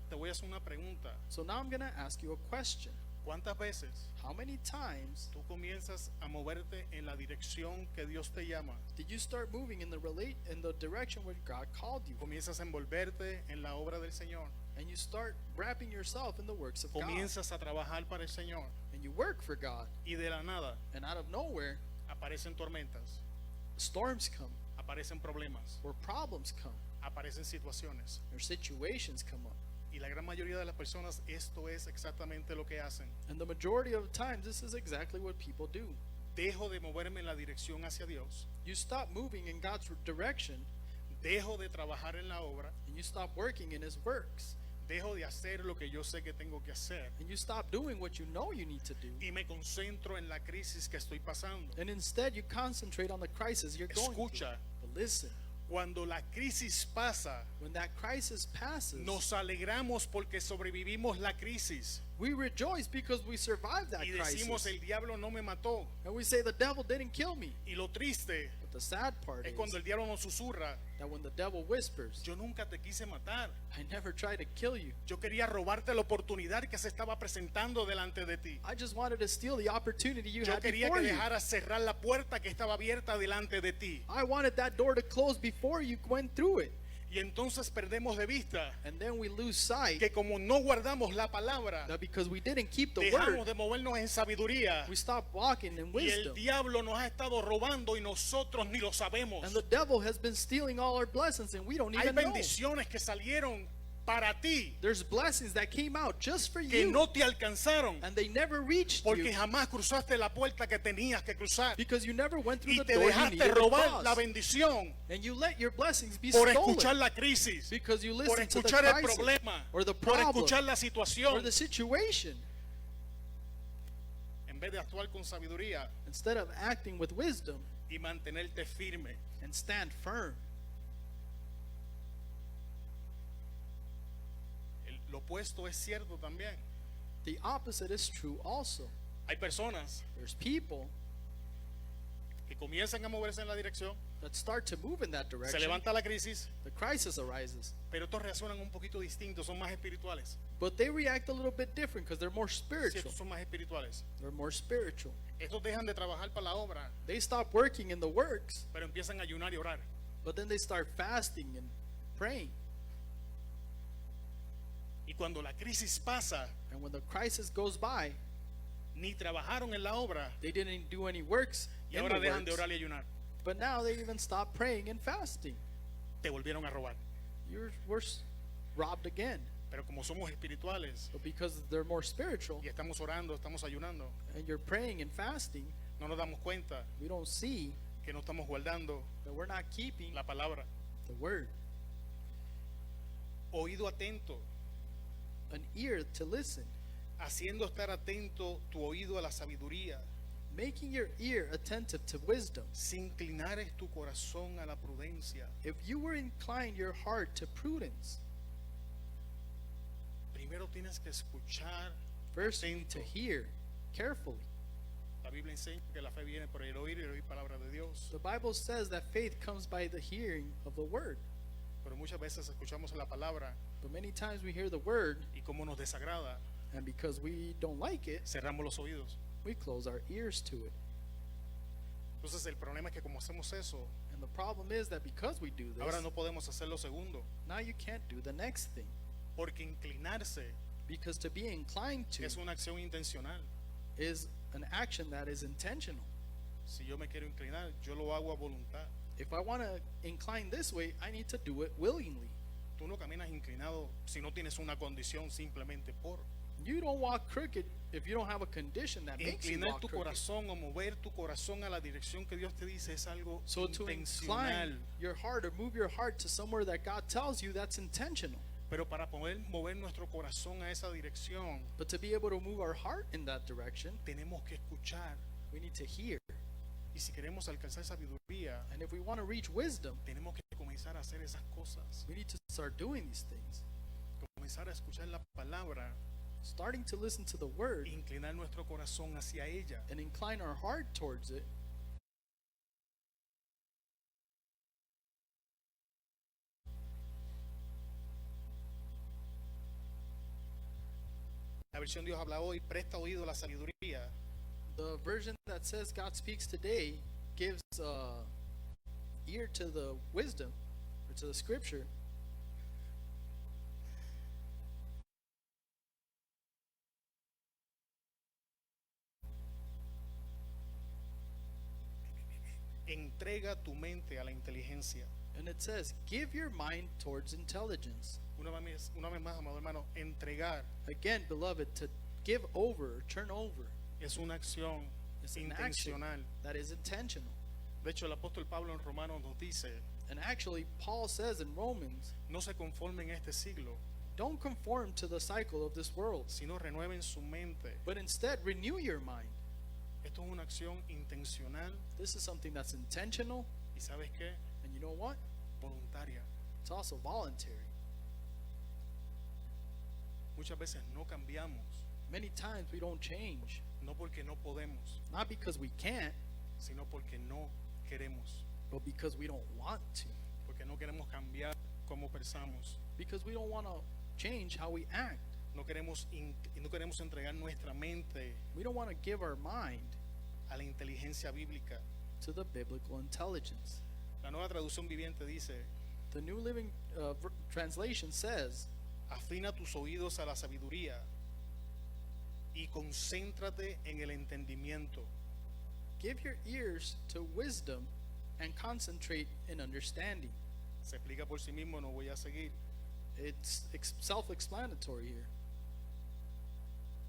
S1: Te voy a hacer una pregunta.
S2: So now I'm going to ask you a question.
S1: ¿Cuántas veces
S2: How many times
S1: tú comienzas a moverte en la dirección que Dios te llama?
S2: did you start moving in the direction where God called you?
S1: Comienzas a envolverte en la obra del Señor.
S2: And you start wrapping yourself in the works of God.
S1: Comienzas a trabajar para el Señor.
S2: And you work for God.
S1: Y de la nada
S2: And out of nowhere,
S1: aparecen tormentas,
S2: storms come,
S1: aparecen problemas,
S2: or problems come,
S1: aparecen situaciones.
S2: or situations come up.
S1: Y la gran mayoría de las personas esto es exactamente lo que hacen.
S2: And the majority of the times, this is exactly what people do.
S1: Dejo de moverme en la dirección hacia Dios.
S2: You stop moving in God's direction,
S1: Dejo de trabajar en la obra.
S2: and you stop working in His works,
S1: Dejo de hacer lo que yo sé que tengo que hacer.
S2: and you stop doing what you know you need to do.
S1: Y me concentro en la crisis que estoy pasando.
S2: And instead, you concentrate on the crisis you're going through.
S1: Escucha,
S2: But listen,
S1: cuando la crisis pasa,
S2: when that crisis passes,
S1: nos alegramos porque sobrevivimos la crisis.
S2: we rejoice because we survived that
S1: Y decimos,
S2: crisis.
S1: el diablo no me mató.
S2: And we say, the devil didn't kill me.
S1: Y lo triste
S2: But the sad part
S1: es
S2: is
S1: cuando el diablo nos susurra,
S2: that when the devil whispers,
S1: yo nunca te quise matar.
S2: I never tried to kill you.
S1: Yo quería robarte la oportunidad que se estaba presentando delante de ti.
S2: I just wanted to steal the opportunity you
S1: Yo
S2: had
S1: quería
S2: before
S1: que
S2: you.
S1: dejaras cerrar la puerta que estaba abierta delante de ti.
S2: I wanted that door to close before you went through it.
S1: Y entonces perdemos de vista
S2: And then we lose sight
S1: que como no guardamos la palabra,
S2: that because we didn't keep the
S1: dejamos
S2: word,
S1: de movernos en sabiduría.
S2: we stopped walking in
S1: Y el
S2: wisdom.
S1: diablo nos ha estado robando y nosotros ni lo sabemos.
S2: And the devil has been stealing all our blessings and we don't
S1: Hay
S2: even know.
S1: bendiciones que salieron para ti
S2: There's blessings that came out just for
S1: que
S2: you,
S1: no te alcanzaron
S2: and they never reached
S1: porque
S2: you
S1: jamás cruzaste la puerta que tenías que cruzar
S2: because you never went through
S1: y
S2: the
S1: te
S2: door you
S1: dejaste
S2: needed to
S1: robar la
S2: cross.
S1: bendición
S2: And you let your blessings be
S1: por
S2: stolen
S1: escuchar la crisis,
S2: because you
S1: por
S2: listened to the
S1: escuchar el
S2: crisis
S1: problema,
S2: or the
S1: por
S2: problem
S1: escuchar la
S2: or
S1: situación
S2: the situation
S1: en vez de actuar con sabiduría
S2: instead of acting with wisdom
S1: y mantenerte firme.
S2: and stand firm.
S1: Lo opuesto es cierto también.
S2: The opposite is true also.
S1: Hay personas
S2: There's people
S1: que comienzan a moverse en la dirección,
S2: that start to move in that
S1: se
S2: direction,
S1: levanta la crisis,
S2: the crisis arises.
S1: pero estos reaccionan un poquito distintos, son más espirituales.
S2: But they react a little bit different because they're more
S1: Sí,
S2: spiritual.
S1: estos son más espirituales.
S2: They're more spiritual.
S1: Estos dejan de trabajar para la obra,
S2: They stop working in the works,
S1: pero empiezan a ayunar y orar.
S2: but then they start fasting and praying.
S1: Y cuando la crisis pasa,
S2: And when the crisis goes by,
S1: ni trabajaron en la obra
S2: they didn't do any works
S1: y
S2: in
S1: ahora
S2: the
S1: dejan de
S2: works,
S1: orar y ayunar.
S2: but now they even stop praying and fasting.
S1: Te volvieron a robar.
S2: We're robbed again.
S1: Pero como somos espirituales
S2: But because they're more spiritual,
S1: y estamos orando, estamos ayunando,
S2: and you're praying and fasting,
S1: no nos damos cuenta
S2: we don't see
S1: que no estamos guardando
S2: that we're not keeping
S1: la palabra.
S2: the word.
S1: Oído atento,
S2: An ear to listen,
S1: haciendo estar atento tu oído a la sabiduría,
S2: making your ear attentive to wisdom.
S1: si inclinares tu corazón a la prudencia.
S2: If you were inclined your heart to prudence,
S1: Primero tienes que escuchar
S2: first you need to
S1: atento.
S2: hear carefully.
S1: La Biblia enseña que la fe viene por el oír y el oír palabra de Dios.
S2: The Bible says that faith comes by the hearing of the word.
S1: Pero muchas veces escuchamos la palabra
S2: But many times we hear the word,
S1: y como nos desagrada,
S2: and because we don't like it,
S1: cerramos los oídos.
S2: we close our ears to it.
S1: Entonces el problema es que como hacemos eso,
S2: And the problem is that because we do this,
S1: ahora no podemos hacer lo segundo.
S2: now you can't do the next thing.
S1: Porque inclinarse
S2: Because to be inclined to
S1: es una acción intencional.
S2: is an action that is intentional.
S1: Si yo me quiero inclinar, yo lo hago a voluntad.
S2: If I want to incline this way, I need to do it willingly.
S1: Tú no caminas inclinado si no tienes una condición simplemente por.
S2: You don't walk crooked if you don't have a condition that makes you
S1: Inclinar
S2: walk
S1: tu
S2: crooked.
S1: corazón o mover tu corazón a la dirección que Dios te dice es algo
S2: So to
S1: intencional.
S2: incline your heart or move your heart to somewhere that God tells you, that's intentional.
S1: Pero para poder mover nuestro corazón a esa dirección,
S2: But to be able to move our heart in that direction,
S1: tenemos que escuchar.
S2: we need to hear.
S1: Y si queremos alcanzar sabiduría,
S2: And if we want to reach wisdom,
S1: tenemos que comenzar a hacer esas cosas.
S2: we need to start doing these things.
S1: Comenzar a escuchar la palabra
S2: Starting to listen to the word
S1: e inclinar nuestro corazón hacia ella.
S2: and incline our heart towards it.
S1: La versión Dios habla hoy, presta oído a la sabiduría.
S2: The version that says God speaks today gives ear to the wisdom or to the scripture.
S1: Entrega tu mente a la inteligencia.
S2: And it says, give your mind towards intelligence.
S1: Una vez más, amado hermano, entregar
S2: Again, beloved, to give over or turn over
S1: es una acción
S2: is an action
S1: intencional.
S2: that is intentional.
S1: De hecho, el apóstol Pablo en Romanos nos dice,
S2: And actually, Paul says in Romans,
S1: no se conformen a este siglo,
S2: don't conform to the cycle of this world,
S1: sino renueven su mente.
S2: but instead renew your mind.
S1: Esto es una acción intencional
S2: This is something that's intentional,
S1: y ¿sabes qué?
S2: and you know what?
S1: Voluntaria.
S2: It's also voluntary.
S1: Muchas veces no cambiamos,
S2: Many times we don't change,
S1: no porque no podemos,
S2: not because we can't,
S1: sino porque no queremos,
S2: but because we don't want to,
S1: porque no queremos cambiar cómo pensamos,
S2: because we don't want to change how we act.
S1: no queremos entregar nuestra mente
S2: We don't want to give our mind
S1: a la inteligencia bíblica.
S2: to the biblical intelligence.
S1: La nueva traducción viviente dice,
S2: The New Living Translation says,
S1: afina tus oídos a la sabiduría y concéntrate en el entendimiento.
S2: give your ears to wisdom and concentrate in understanding.
S1: Se explica por sí mismo, no voy a seguir.
S2: It's self-explanatory here.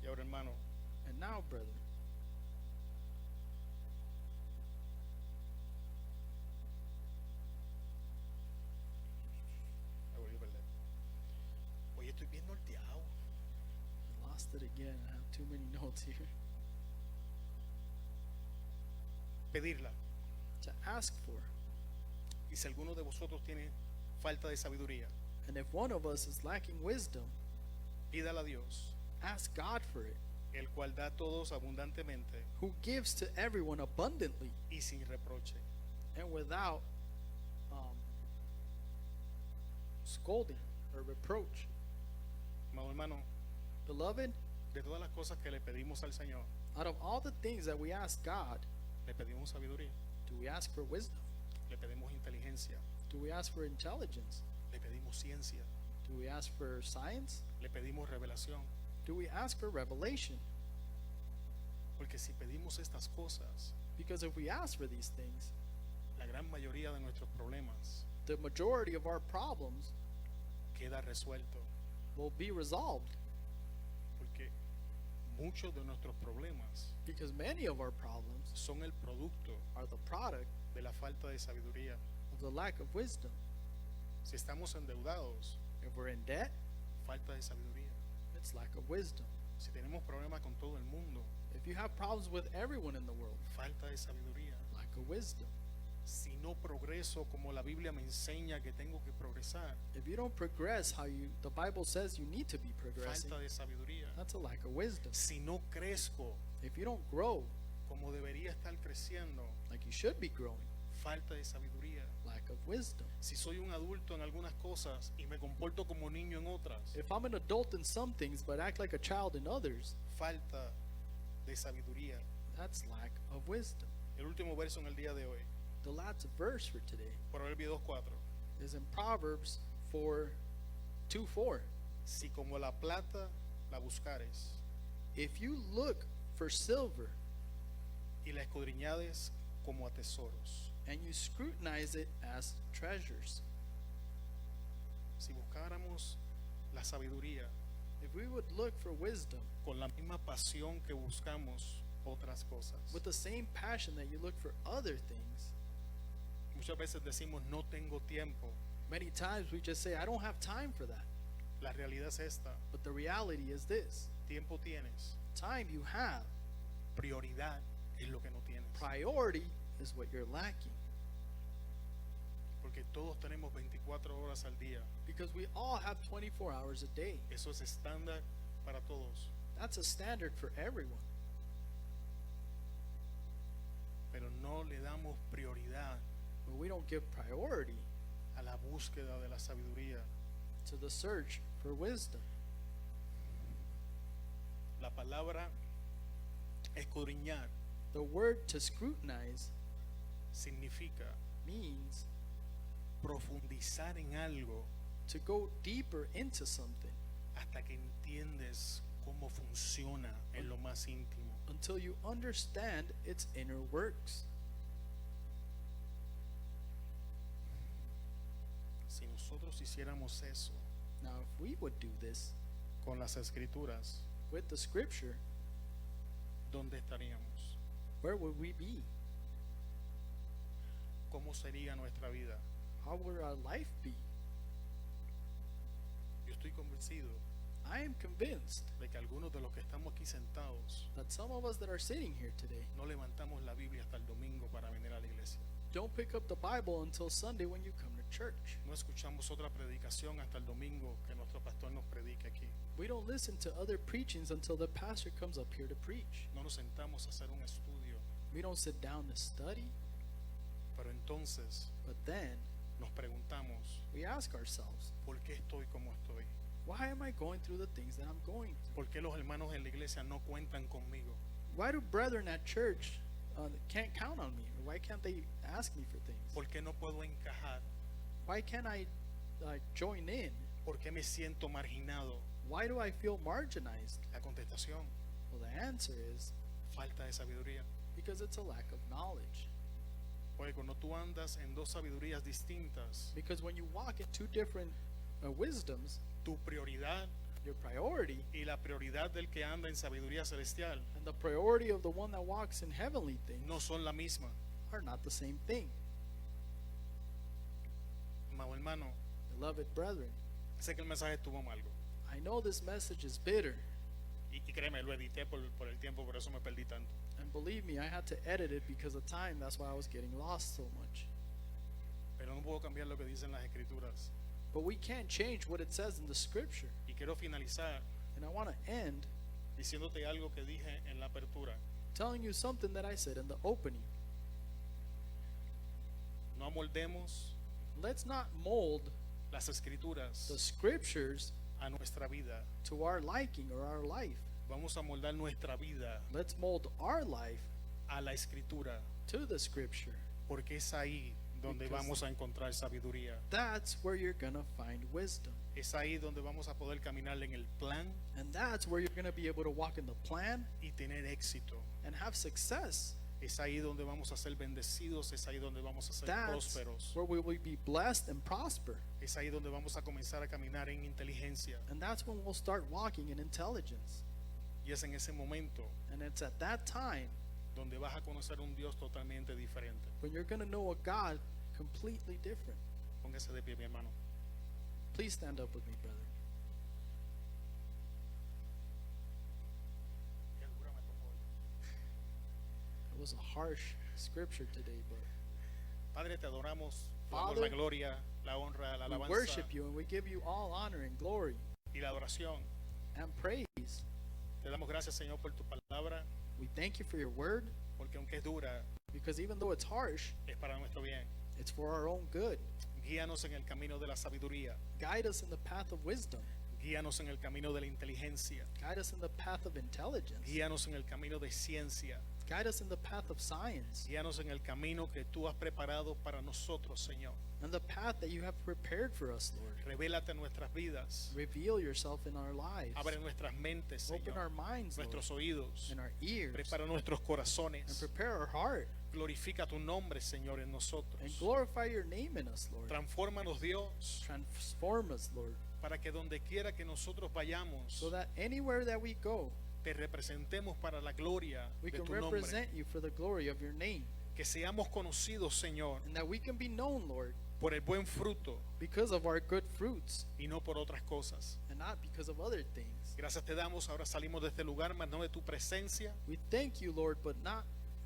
S1: Y ahora, hermano,
S2: And now, brother,
S1: me volví a perder. Oye, estoy bien norteado.
S2: I lost it again. I have too many notes here.
S1: Pedirla.
S2: To ask for.
S1: Y si alguno de vosotros tiene falta de sabiduría,
S2: And if one of us is lacking wisdom,
S1: pídala a Dios.
S2: ask God for it.
S1: el cual da a todos abundantemente
S2: who gives to everyone abundantly
S1: y sin reproche.
S2: and without scolding or reproach.
S1: Amado hermano,
S2: Beloved,
S1: de todas las cosas que le pedimos al Señor,
S2: out of all the things that we ask God,
S1: le pedimos sabiduría,
S2: do we ask for wisdom?
S1: le pedimos inteligencia,
S2: Do we ask for intelligence?
S1: le pedimos ciencia,
S2: Do we ask for science?
S1: le pedimos revelación.
S2: Do we ask for revelation?
S1: Porque si pedimos estas cosas,
S2: Because if we ask for these things,
S1: la gran mayoría de nuestros problemas
S2: the majority of our problems
S1: queda resuelto.
S2: will be resolved.
S1: Porque muchos de nuestros problemas
S2: Because many of our problems
S1: son el producto
S2: are the product
S1: de la falta de sabiduría.
S2: of the lack of wisdom.
S1: Si estamos endeudados,
S2: If we're in debt,
S1: falta de sabiduría.
S2: it's lack of wisdom.
S1: Si tenemos problemas con todo el mundo,
S2: If you have problems with everyone in the world,
S1: falta de sabiduría.
S2: lack of wisdom.
S1: Si no progreso como la Biblia me enseña que tengo que progresar,
S2: If you don't progress how the Bible says you need to be progressing,
S1: falta de sabiduría.
S2: that's a lack of wisdom.
S1: Si no crezco
S2: If you don't grow
S1: como debería estar creciendo,
S2: like you should be growing,
S1: falta de sabiduría.
S2: lack of wisdom.
S1: Si soy un adulto en algunas cosas y me comporto como niño en otras,
S2: If I'm an adult in some things but act like a child in others,
S1: falta de sabiduría.
S2: that's lack of wisdom.
S1: El último verso en el día de hoy,
S2: The last verse for today
S1: Proverbio 2:4.
S2: is in Proverbs 4:2-4.
S1: Si como la plata la buscares
S2: If you look for silver
S1: y la escudriñades como a tesoros.
S2: and you scrutinize it as treasures,
S1: Si buscáramos la sabiduría
S2: if we would look for wisdom
S1: con la misma pasión que buscamos otras cosas.
S2: with the same passion that you look for other things,
S1: Muchas veces decimos no tengo tiempo.
S2: many times we just say, I don't have time for that.
S1: La realidad es esta.
S2: But the reality is this:
S1: Tiempo tienes.
S2: time you have,
S1: Prioridad es lo que no tienes.
S2: priority is what you're lacking.
S1: Porque todos tenemos 24 horas al día.
S2: Because we all have 24 hours a day.
S1: Eso es estándar para todos.
S2: That's a standard for everyone.
S1: Pero no le damos prioridad
S2: But we don't give priority
S1: a la búsqueda de la sabiduría.
S2: to the search for wisdom.
S1: La palabra escudriñar
S2: The word to scrutinize
S1: significa
S2: means
S1: profundizar en algo
S2: to go deeper into something
S1: hasta que entiendes cómo funciona en lo más íntimo.
S2: until you understand its inner works.
S1: Si nosotros hiciéramos eso
S2: Now, if we would do this
S1: con las escrituras,
S2: with the scripture,
S1: ¿dónde estaríamos?
S2: where would we be?
S1: ¿Cómo sería nuestra vida?
S2: How would our life be?
S1: Yo estoy convencido
S2: I am convinced
S1: de que algunos de los que estamos aquí sentados
S2: that some of us that are sitting here today
S1: no levantamos la Biblia hasta el domingo para venir a la iglesia.
S2: don't pick up the Bible until Sunday when you come to church.
S1: No escuchamos otra predicación hasta el domingo que nuestro pastor nos predique aquí.
S2: We don't listen to other preachings until the pastor comes up here to preach.
S1: No nos sentamos a hacer un estudio.
S2: We don't sit down to study,
S1: Pero entonces
S2: but then
S1: nos preguntamos,
S2: we ask ourselves,
S1: ¿por qué estoy como estoy?
S2: why am I going through the things that I'm going through?
S1: ¿Por qué los hermanos en la iglesia no cuentan conmigo?
S2: Why do brethren at church can't count on me? Or why can't they ask me for things?
S1: ¿Por qué no puedo encajar?
S2: Why can't I join in?
S1: ¿Por qué me siento marginado?
S2: Why do I feel marginalized?
S1: La contestación,
S2: Well, the answer is
S1: falta de sabiduría.
S2: because it's a lack of knowledge.
S1: Porque cuando tú andas en dos sabidurías distintas,
S2: Because when you walk in two different wisdoms,
S1: tu prioridad
S2: your priority
S1: y la prioridad del que anda en sabiduría celestial
S2: and the priority of the one that walks in heavenly things
S1: no son la misma.
S2: are not the same thing.
S1: Amado hermano,
S2: Beloved brethren,
S1: sé que el mensaje estuvo mal.
S2: I know this message is bitter,
S1: Y créeme, lo edité por el tiempo, por eso me perdí tanto.
S2: and believe me, I had to edit it because of time. That's why I was getting lost so much.
S1: Pero no puedo cambiar lo que dicen las escrituras.
S2: But we can't change what it says in the scripture.
S1: Y quiero finalizar
S2: And I want to end
S1: diciéndote algo que dije en la apertura.
S2: telling you something that I said in the opening.
S1: No amoldemos
S2: Let's not mold
S1: las escrituras
S2: the scriptures
S1: a nuestra vida.
S2: to our liking or our life.
S1: Vamos a moldar nuestra vida
S2: Let's mold our life
S1: a la escritura,
S2: to the scripture.
S1: porque es ahí donde
S2: Because-
S1: vamos a encontrar sabiduría.
S2: That's where you're going to find wisdom.
S1: Es ahí donde vamos a poder caminar en el plan
S2: And that's where you're going to be able to walk in the plan
S1: y tener éxito.
S2: and have success.
S1: Es ahí donde vamos a ser bendecidos, es ahí donde vamos a ser
S2: That's
S1: prósperos.
S2: where we will be blessed and prosper.
S1: Es ahí donde vamos a comenzar a caminar en inteligencia.
S2: And that's when we'll start walking in intelligence.
S1: Y es en ese momento
S2: And it's at that time
S1: donde vas a conocer un Dios totalmente diferente.
S2: when you're going to know a God completely different.
S1: Póngase de pie, mi hermano.
S2: Please stand up with me, brother. It was a harsh scripture today, but
S1: Padre, te adoramos, te damos
S2: Father,
S1: la gloria, la honra, la
S2: we
S1: alabanza
S2: worship you and we give you all honor and glory
S1: y la adoración.
S2: and praise.
S1: Te damos gracias, Señor, por tu palabra,
S2: We thank you for your word
S1: porque aunque es dura,
S2: because even though it's harsh,
S1: es para nuestro bien.
S2: it's for our own good.
S1: Guíanos en el camino de la sabiduría,
S2: Guide us in the path of wisdom.
S1: guíanos en el camino de la inteligencia,
S2: Guide us in the path of intelligence.
S1: guíanos en el camino de ciencia,
S2: Guide us in the path of science
S1: guíanos en el camino que tú has preparado para nosotros, Señor.
S2: and the path that you have prepared for us, Lord.
S1: Revélate en nuestras vidas,
S2: Reveal yourself in our lives.
S1: abre nuestras mentes,
S2: Open our
S1: Señor,
S2: minds, Lord,
S1: nuestros oídos,
S2: and our ears,
S1: prepara nuestros
S2: and
S1: corazones,
S2: prepare our heart,
S1: glorifica tu nombre, Señor, en
S2: and
S1: nosotros.
S2: glorify your name in us, Lord.
S1: Transfórmanos, Dios,
S2: Transform us, Lord,
S1: para que donde quiera que nosotros vayamos,
S2: so that anywhere that we go,
S1: te representemos para la gloria
S2: we
S1: de
S2: can
S1: tu nombre.
S2: represent you for the glory of your name,
S1: Que seamos conocidos, Señor,
S2: and that we can be known, Lord,
S1: por el buen fruto
S2: because of our good fruits
S1: y no por otras cosas.
S2: and not because of other things.
S1: Gracias te damos, ahora salimos de este lugar, más no de tu presencia.
S2: We thank you, Lord, but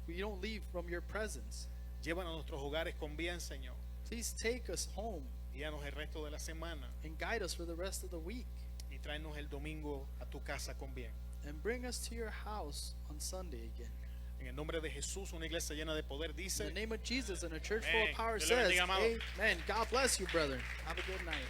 S2: we don't leave from your presence.
S1: Llévanos a nuestros hogares con bien, Señor.
S2: Please take us home
S1: Guíanos el resto de la semana
S2: and guide us for the rest of the week,
S1: y tráenos el domingo a tu casa con bien.
S2: and bring us to your house on Sunday again.
S1: En el nombre de Jesús, una iglesia llena de poder
S2: In
S1: dice,
S2: the name of Jesus and a church full
S1: Amén.
S2: of power
S1: Dios le
S2: says,
S1: bendiga, amado.
S2: Amen. God bless you, brother. Have a good night.